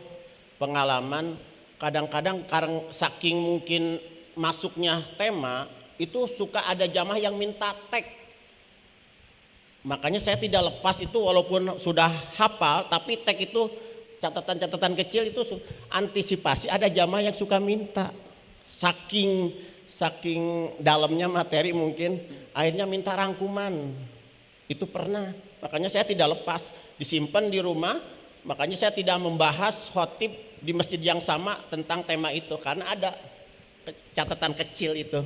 S4: pengalaman kadang-kadang karena saking mungkin masuknya tema itu suka ada jamaah yang minta tag. Makanya saya tidak lepas itu walaupun sudah hafal, tapi tag itu catatan-catatan kecil itu antisipasi ada jamaah yang suka minta. Saking dalamnya materi mungkin akhirnya minta rangkuman. Itu pernah. Makanya saya tidak lepas, disimpan di rumah. Makanya saya tidak membahas khotib di masjid yang sama tentang tema itu karena ada catatan kecil itu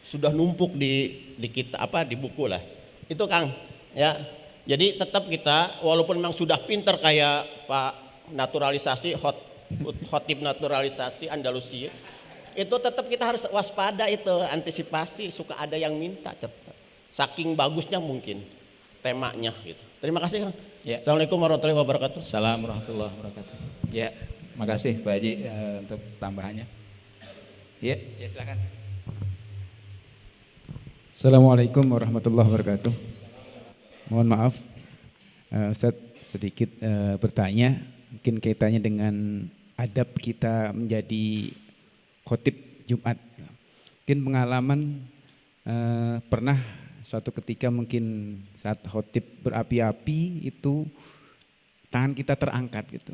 S4: sudah numpuk di kita di buku lah. Itu Kang, ya. Jadi tetap kita walaupun memang sudah pinter kayak Pak naturalisasi khotib naturalisasi Andalusia, itu tetap kita harus waspada itu, antisipasi suka ada yang minta tetap. Saking bagusnya mungkin temanya gitu. Terima kasih Kang.
S1: Ya.
S4: Assalamualaikum warahmatullahi wabarakatuh.
S1: Assalamualaikum warahmatullahi wabarakatuh. Ya, makasih Pak Haji untuk tambahannya. Ya silakan.
S8: Assalamualaikum warahmatullahi wabarakatuh. Mohon maaf, Ustaz sedikit bertanya, mungkin kaitannya dengan adab kita menjadi khotib Jumat. Mungkin pengalaman pernah suatu ketika mungkin saat khotib berapi-api itu tangan kita terangkat gitu.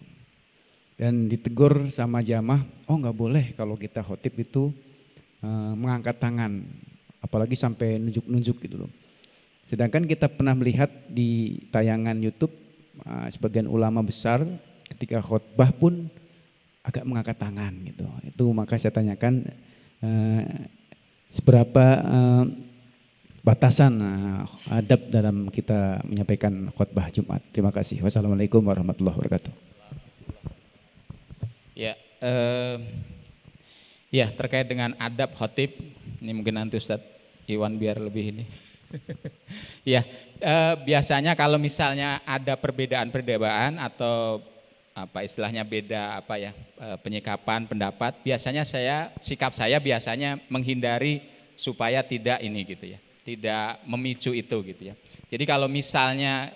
S8: Dan ditegur sama jamaah, oh nggak boleh kalau kita khotib itu mengangkat tangan, apalagi sampai nunjuk-nunjuk gitu loh. Sedangkan kita pernah melihat di tayangan YouTube sebagian ulama besar ketika khotbah pun agak mengangkat tangan gitu. Itu maka saya tanyakan seberapa batasan adab dalam kita menyampaikan khotbah Jumat. Terima kasih. Wassalamualaikum warahmatullahi wabarakatuh.
S1: Ya, terkait dengan adab khotib, ini mungkin nanti Ustadz Iwan biar lebih ini. Ya, biasanya kalau misalnya ada perbedaan atau apa istilahnya beda penyikapan pendapat, biasanya sikap saya biasanya menghindari supaya tidak ini gitu ya, tidak memicu itu gitu ya. Jadi kalau misalnya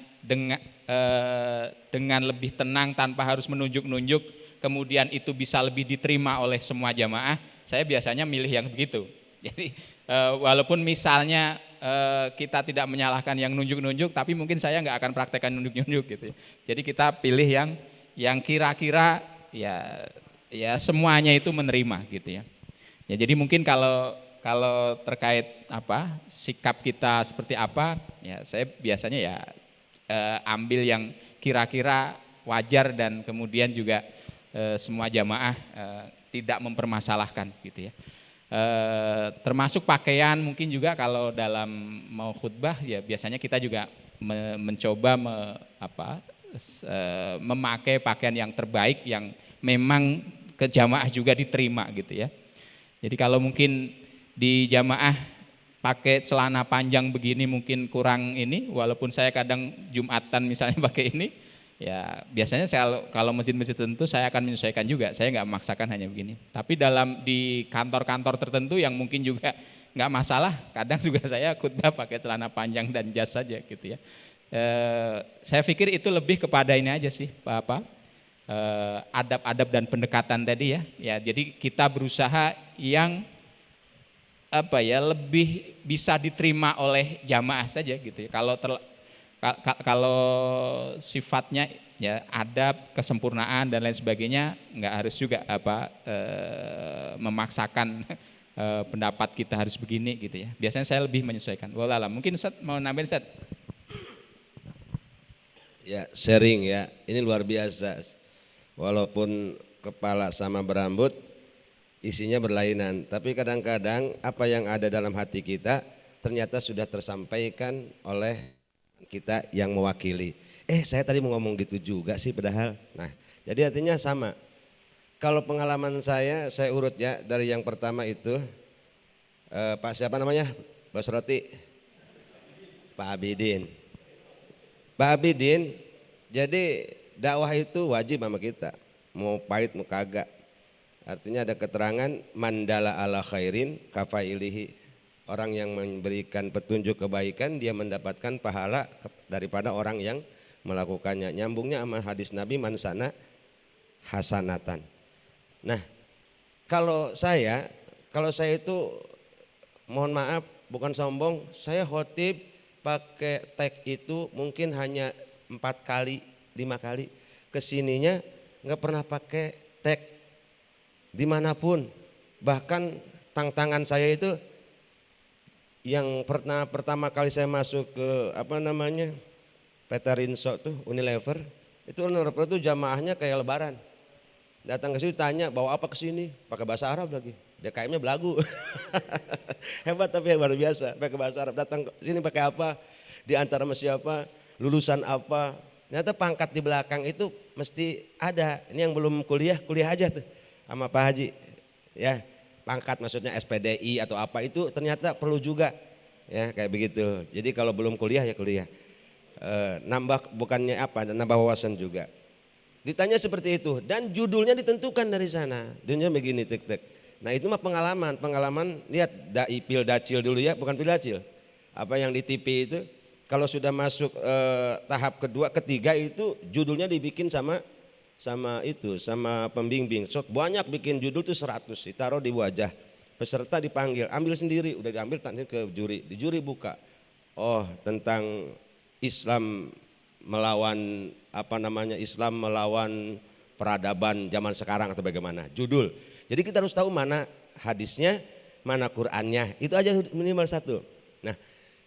S1: dengan lebih tenang tanpa harus menunjuk-nunjuk, kemudian itu bisa lebih diterima oleh semua jamaah, saya biasanya milih yang begitu. Jadi walaupun misalnya kita tidak menyalahkan yang nunjuk-nunjuk, tapi mungkin saya nggak akan praktekkan nunjuk-nunjuk gitu ya. Jadi kita pilih yang kira-kira ya semuanya itu menerima gitu ya. Ya jadi mungkin kalau terkait sikap kita seperti apa, ya saya biasanya ya ambil yang kira-kira wajar dan kemudian juga semua jamaah tidak mempermasalahkan gitu ya. Termasuk pakaian mungkin juga kalau dalam mau khutbah ya biasanya kita juga mencoba memakai pakaian yang terbaik yang memang ke jamaah juga diterima gitu ya. Jadi kalau mungkin di jamaah pakai celana panjang begini mungkin kurang ini, walaupun saya kadang Jumatan misalnya pakai ini, ya biasanya kalau masjid-masjid tertentu saya akan menyesuaikan juga, saya nggak memaksakan hanya begini. Tapi di kantor-kantor tertentu yang mungkin juga nggak masalah, kadang juga saya khutbah pakai celana panjang dan jas saja gitu ya. Saya pikir itu lebih kepada ini aja sih, adab-adab dan pendekatan tadi ya. Ya jadi kita berusaha yang lebih bisa diterima oleh jamaah saja gitu ya. Kalau sifatnya ya adab, kesempurnaan dan lain sebagainya nggak harus juga memaksakan pendapat kita harus begini gitu ya. Biasanya saya lebih menyesuaikan. Wallahualam. Mungkin Ustaz mau nambahin Ustaz?
S5: Ya sharing ya, ini luar biasa. Walaupun kepala sama berambut isinya berlainan, tapi kadang-kadang apa yang ada dalam hati kita ternyata sudah tersampaikan oleh kita yang mewakili. Saya tadi mau ngomong gitu juga sih padahal. Nah, jadi artinya sama. Kalau pengalaman saya urut ya dari yang pertama itu Pak siapa namanya? Bos Roti. Pak Abidin. Pak Abidin, jadi dakwah itu wajib sama kita. Mau pahit mau kagak. Artinya ada keterangan mandala ala khairin kafailihi. Orang yang memberikan petunjuk kebaikan dia mendapatkan pahala daripada orang yang melakukannya. Nyambungnya sama hadis Nabi mansana hasanatan. Nah, kalau saya itu mohon maaf bukan sombong, saya khotib pakai tag itu mungkin hanya 4 kali, 5 kali. Kesininya nggak pernah pakai tag dimanapun. Bahkan tangan saya itu yang pertama kali saya masuk ke PT Rinso tuh Unilever, itu Unilever tuh jamaahnya kayak lebaran. Datang ke sini tanya bawa apa ke sini, pakai bahasa Arab lagi. DKM-nya belagu. Hebat tapi luar biasa, pakai bahasa Arab. Datang ke sini pakai apa? Di antara sama siapa? Lulusan apa? Ternyata pangkat di belakang itu mesti ada. Ini yang belum kuliah aja tuh sama Pak Haji. Ya, pangkat maksudnya SPDI atau apa itu ternyata perlu juga. Ya, kayak begitu. Jadi kalau belum kuliah ya kuliah. Nambah bukannya apa, nambah wawasan juga. Ditanya seperti itu dan judulnya ditentukan dari sana. Judulnya begini tek. Nah itu mah pengalaman lihat pil dacil dulu ya, bukan pil dacil. Apa yang di TV itu kalau sudah masuk tahap kedua, ketiga itu judulnya dibikin sama pembimbing. So, banyak bikin judul tuh 100 ditaruh di wajah. Peserta dipanggil, ambil sendiri, udah diambil tanya ke juri. Di juri buka. Oh, tentang Islam melawan Islam melawan peradaban zaman sekarang atau bagaimana judul. Jadi kita harus tahu mana hadisnya, mana Qur'annya. Itu aja minimal 1. Nah,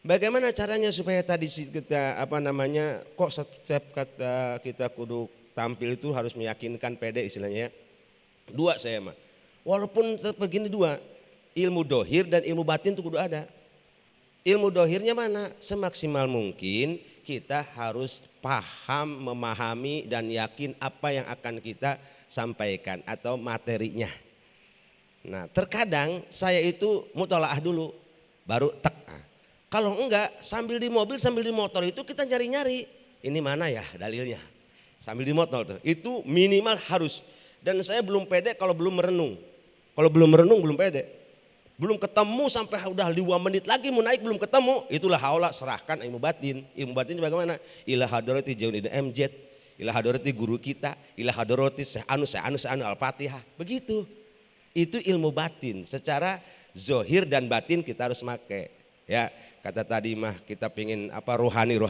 S5: bagaimana caranya supaya tadi kita kok setiap kata kita kudu tampil itu harus meyakinkan, pede istilahnya ya. 2 saya mah. Walaupun tetap begini 2, ilmu dohir dan ilmu batin itu kudu ada. Ilmu dohirnya mana? Semaksimal mungkin kita harus paham, memahami dan yakin apa yang akan kita sampaikan atau materinya. Nah terkadang saya itu mutolaah dulu baru tek. Kalau enggak sambil di mobil sambil di motor itu kita nyari-nyari. Ini mana ya dalilnya? Sambil di motor tuh. Itu minimal harus. Dan saya belum pede kalau belum merenung. Kalau belum merenung belum pede. Belum ketemu sampai udah 2 menit lagi mau naik belum ketemu. Itulah haula serahkan ilmu batin. Ilmu batin bagaimana? Ila hadarati Jaunida MZ. Ila hadarati guru kita. Ila hadarati Syekh Anu Al-Fatihah. Begitu. Itu ilmu batin. Secara zohir dan batin kita harus pakai. Ya, kata tadi mah kita pingin rohani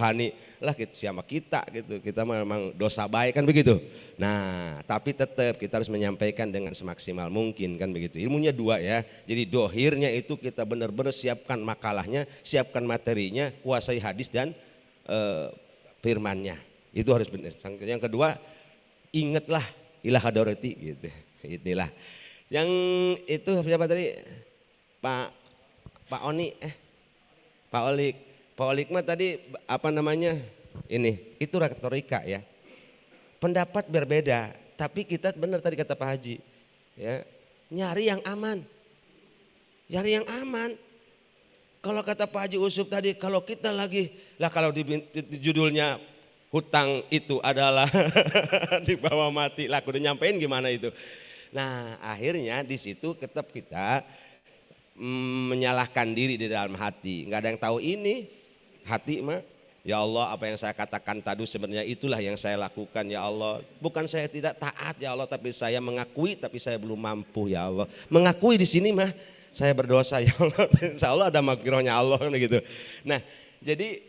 S5: lah siapa kita gitu. Kita memang dosa baik kan begitu. Nah, tapi tetap kita harus menyampaikan dengan semaksimal mungkin kan begitu. Ilmunya 2 ya. Jadi dohirnya itu kita benar-benar siapkan makalahnya, siapkan materinya, kuasai hadis dan firmannya. Itu harus benar. Yang kedua, ingatlah ilah hadarati gitu. Inilah. Yang itu siapa tadi? Pak Oni Pak Olik mah tadi ini itu retorika ya. Pendapat berbeda, tapi kita benar tadi kata Pak Haji ya, nyari yang aman. Nyari yang aman. Kalau kata Pak Haji Usuf tadi kalau kita lagi kalau di judulnya hutang itu adalah di bawah mati lah udah nyampein gimana itu. Nah, akhirnya di situ tetap kita menyalahkan diri di dalam hati. Nggak ada yang tahu ini hati mah. Ya Allah, apa yang saya katakan tadi sebenarnya itulah yang saya lakukan ya Allah. Bukan saya tidak taat ya Allah, tapi saya mengakui tapi saya belum mampu ya Allah. Mengakui di sini mah saya berdosa ya Allah. Insya Allah ada maghfirahnya Allah gitu. Nah, jadi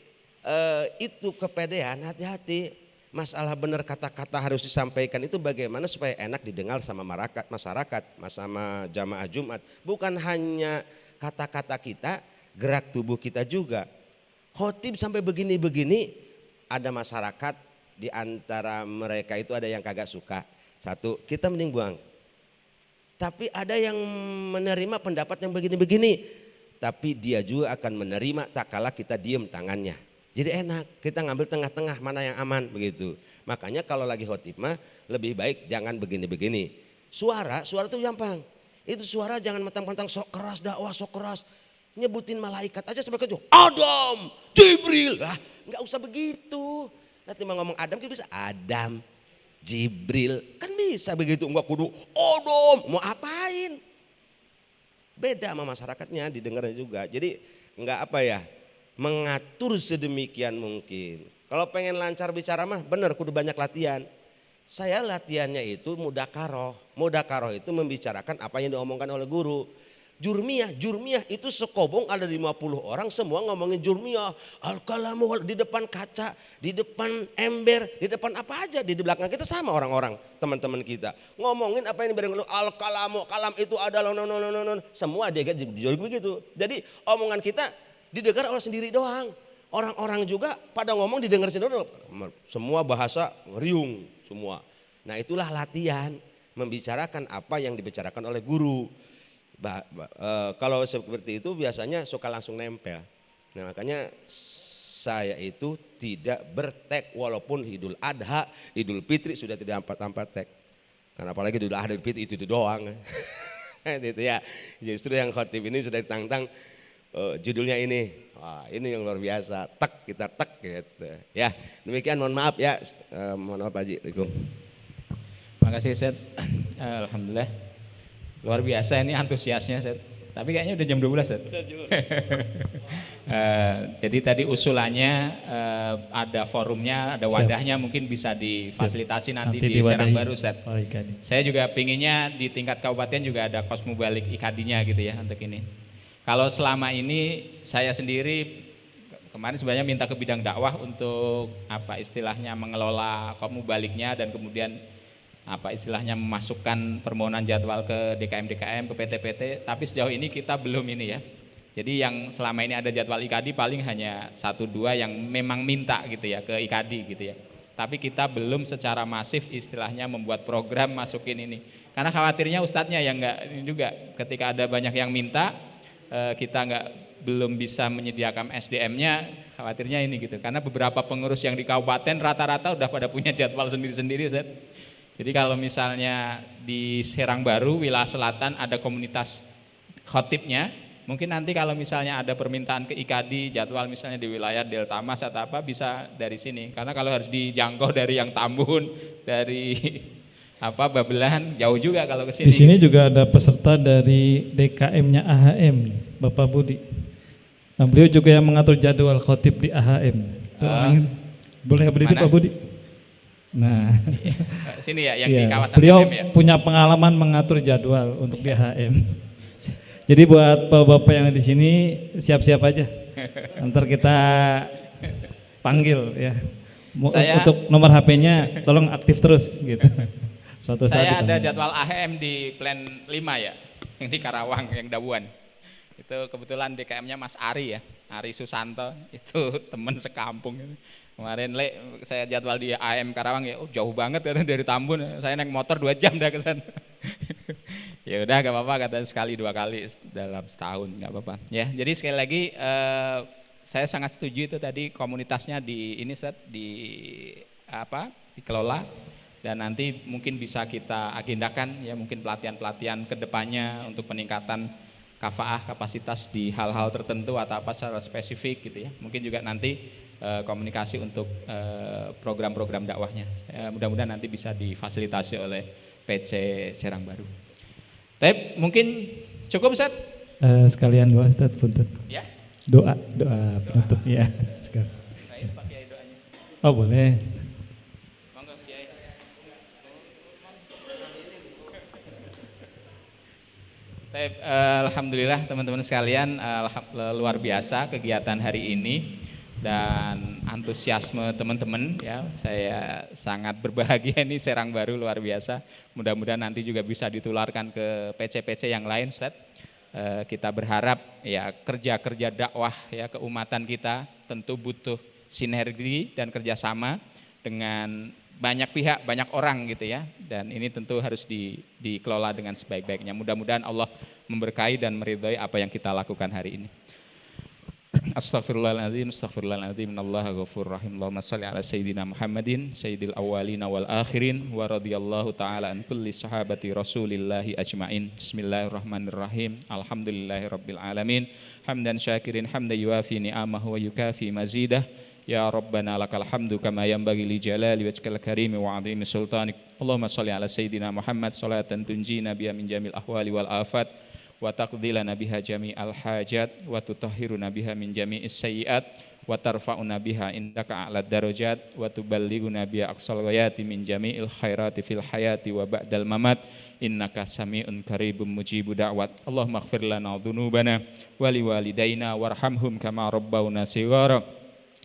S5: itu kepedean, hati-hati. Masalah benar kata-kata harus disampaikan itu bagaimana supaya enak didengar sama masyarakat, sama jamaah Jumat. Bukan hanya kata-kata kita, gerak tubuh kita juga. Khotib sampai begini-begini, ada masyarakat di antara mereka itu ada yang kagak suka. 1, kita mending buang. Tapi ada yang menerima pendapat yang begini-begini. Tapi dia juga akan menerima tak kala kita diem tangannya. Jadi enak, kita ngambil tengah-tengah mana yang aman begitu. Makanya kalau lagi khotib mah lebih baik jangan begini-begini. Suara itu gampang. Itu suara jangan mentang-mentang sok keras, dakwah sok keras. Nyebutin malaikat aja sebagai Adam, Jibril. Lah, nggak usah begitu. Nanti mau ngomong Adam kita bisa Adam, Jibril. Kan bisa begitu, enggak kudu Adam. Mau apain? Beda sama masyarakatnya, didengarnya juga. Jadi enggak mengatur sedemikian mungkin. Kalau pengen lancar bicara mah bener kudu banyak latihan. Saya latihannya itu mudakaroh. Mudakaroh itu membicarakan apa yang diomongkan oleh guru. Jurmiyah itu sekobong ada 50 orang semua ngomongin jurmiyah. Al-kalamu di depan kaca, di depan ember, di depan apa aja. Di belakang kita sama orang-orang, teman-teman kita. Ngomongin apa yang diberikan al-kalamu, kalam itu adalah semua dia begitu. Jadi omongan kita didengar orang sendiri doang. Orang-orang juga pada ngomong didengar sendiri. Semua bahasa riung semua. Nah itulah latihan membicarakan apa yang dibicarakan oleh guru. Kalau seperti itu biasanya suka langsung nempel. Nah makanya saya itu tidak bertek walaupun Idul Adha, Idul Fitri sudah tidak empat tek. Karena apalagi Idul Adha, Idul Fitri itu doang. Itu ya. Justru yang khotib ini sudah ditantang judulnya ini. Wah, ini yang luar biasa, kita tek gitu. Ya, demikian mohon maaf ya. Mohon maaf Pak Haji.
S1: Makasih Ustaz. Alhamdulillah. Luar biasa ini antusiasnya Ustaz. Tapi kayaknya udah jam 12 Ustaz. Jadi tadi usulannya ada forumnya, ada wadahnya mungkin bisa difasilitasi nanti di Serang Baru Ustaz. Saya juga pinginnya di tingkat kabupaten juga ada kosmobalik ikadinya gitu ya untuk ini. Kalau selama ini saya sendiri kemarin sebenarnya minta ke bidang dakwah untuk apa istilahnya mengelola komubaliknya dan kemudian apa istilahnya memasukkan permohonan jadwal ke DKM, ke PT-PT, tapi sejauh ini kita belum ini ya. Jadi yang selama ini ada jadwal IKADI paling hanya 1-2 yang memang minta gitu ya ke IKADI gitu ya. Tapi kita belum secara masif istilahnya membuat program masukin ini. Karena khawatirnya ustadznya yang enggak ini juga ketika ada banyak yang minta kita belum bisa menyediakan SDM-nya, khawatirnya ini gitu. Karena beberapa pengurus yang di kabupaten rata-rata udah pada punya jadwal sendiri-sendiri Ustaz. Jadi kalau misalnya di Serang Baru, wilayah selatan ada komunitas khotibnya, mungkin nanti kalau misalnya ada permintaan ke IKADI, jadwal misalnya di wilayah Delta Mas atau apa bisa dari sini. Karena kalau harus dijangkau dari yang Tambun, dari Babelahan jauh juga kalau ke sini.
S2: Di sini juga ada peserta dari DKM-nya AHM, Bapak Budi. Nah, beliau juga yang mengatur jadwal khotib di AHM. Boleh berdiri Pak Budi? Nah,
S1: sini ya yang di kawasan
S2: beliau
S1: AHM ya.
S2: Punya pengalaman mengatur jadwal untuk di AHM. Jadi buat bapak-bapak yang di sini siap-siap aja. Ntar kita panggil ya. Untuk nomor HP-nya tolong aktif terus gitu.
S1: Saya ada jadwal AHM di plan 5 ya, yang di Karawang, yang Dawuan. Itu kebetulan DKM-nya Mas Ari ya, Ari Susanto, itu teman sekampung. Kemarin saya jadwal di AHM Karawang ya, jauh banget dari Tambun, saya naik motor 2 jam dah ke sana. Ya udah gak apa-apa, kata sekali 2 kali dalam setahun gak apa-apa. Ya, jadi sekali lagi saya sangat setuju itu tadi komunitasnya dikelola. Dan nanti mungkin bisa kita agendakan ya mungkin pelatihan-pelatihan ke depannya untuk peningkatan kafaah kapasitas di hal-hal tertentu atau apa secara spesifik gitu ya. Mungkin juga nanti komunikasi untuk program-program dakwahnya. Mudah-mudahan nanti bisa difasilitasi oleh PC Serang Baru. Tapi mungkin cukup Ustaz?
S2: Sekalian doa Ustaz, punten.
S1: Ya.
S2: Doa penutup ya. Sekarang.
S1: Saya pakai doanya.
S2: Oh boleh.
S1: Alhamdulillah teman-teman sekalian, luar biasa kegiatan hari ini dan antusiasme teman-teman ya, saya sangat berbahagia ini Serang Baru luar biasa. Mudah-mudahan nanti juga bisa ditularkan ke PC-PC yang lain Ustaz. Kita berharap ya kerja-kerja dakwah ya keumatan kita tentu butuh sinergi dan kerjasama dengan banyak pihak, banyak orang gitu ya. Dan ini tentu harus dikelola dengan sebaik-baiknya. Mudah-mudahan Allah memberkahi dan meridhai apa yang kita lakukan hari ini. Astaghfirullahaladzim, innallaha ghafurur rahim. Allahumma shalli ala sayyidina Muhammadin sayyidil awwalina wal akhirin wa radhiyallahu ta'ala an kulli sahabati rasulillahi ajmain. Bismillahirrahmanirrahim. Alhamdulillahi rabbil alamin. Hamdan syakirin hamdan yuafi ni'amahu wa yukafi mazidah. Ya Rabbana lakal hamdu kama yanbaghi li jalali wajhikal karimi wa 'azimi sultanik. Allahumma shalli ala sayyidina Muhammad salatan tunjina biha min jamil ahwali wal afat wa taqdilana biha jami'al hajat wa tutahhiruna biha min jami'is sayyi'at wa tarfa'una biha indaka a'la darajat wa tuballighuna biha aqsal ghayati min jami'il khairati fil hayati wa ba'dal mamat innaka sami'un qaribun mujibu da'wat. Allahumma ighfir lana dhunubana wa liwalidayna warhamhum kama rabbawna shighara.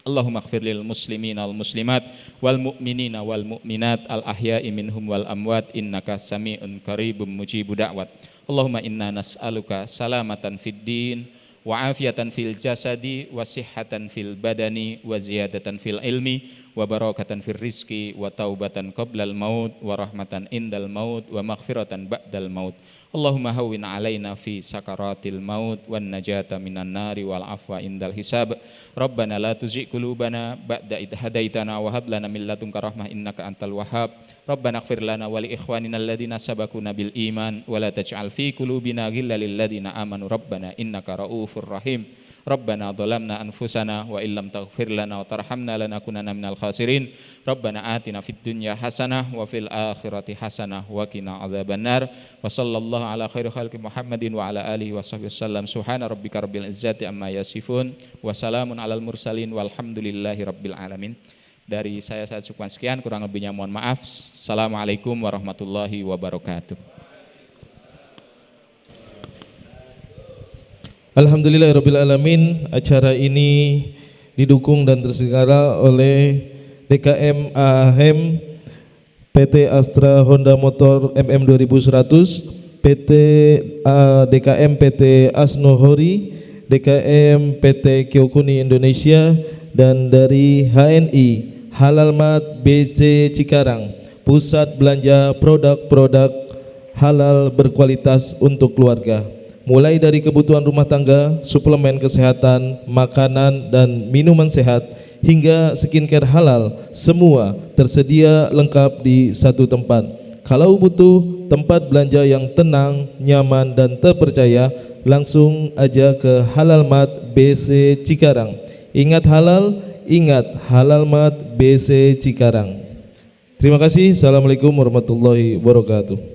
S1: Allahumma ighfir lil muslimina wal muslimat wal mu'minina wal mu'minat al ahya'i minhum wal amwat innaka sami'un qaribun mujibu da'wat. Allahumma inna nas'aluka salamatan fid din wa afiatan fil jasadi wa sihhatan fil badani wa ziyadatan fil ilmi wa barakatan fil rizqi wa taubatan qablal maut wa rahmatan indal maut wa maghfiratan ba'dal maut. Allahumma hawwin alaina fi sakaratil maut wan najata minan nari wal afwa indal hisab. Rabbana la tuzigh qulubana ba'da idh hadaitana wa hab lana min ladunka rahmah innaka antal wahhab. Rabbana ighfir lana wa li ikhwanina alladhina sabaquna bil iman wa la taj'al fi qulubina ghillan lil ladzina amanu rabbana innaka raufur rahim. Rabbana dhalamna anfusana wa illam taghfir lana wa tarhamna lanakunanna minal khasirin. Rabbana atina fid dunya hasanah wa fil akhirati hasanah wa qina adzabannar. Wa sallallahu ala khairi khalqi Muhammadin wa ala alihi wa sahbihi wasallam. Subhana rabbika rabbil izzati amma yasifun wa salamun alal mursalin walhamdulillahi rabbil alamin. Dari saya cukupkan sekian, kurang lebihnya mohon maaf. Assalamualaikum warahmatullahi wabarakatuh.
S9: Alhamdulillahirrabbilalamin. Acara ini didukung dan terselenggara oleh DKM AHM, PT Astra Honda Motor MM 2100, PT DKM PT Asnohori, DKM PT Kyokuni Indonesia, dan dari HNI Halal Mat BC Cikarang, pusat belanja produk-produk halal berkualitas untuk keluarga. Mulai dari kebutuhan rumah tangga, suplemen kesehatan, makanan dan minuman sehat, hingga skincare halal, semua tersedia lengkap di satu tempat. Kalau butuh tempat belanja yang tenang, nyaman dan terpercaya, langsung aja ke Halal Mat BC Cikarang. Ingat halal, ingat Halal Mat BC Cikarang. Terima kasih. Assalamualaikum warahmatullahi wabarakatuh.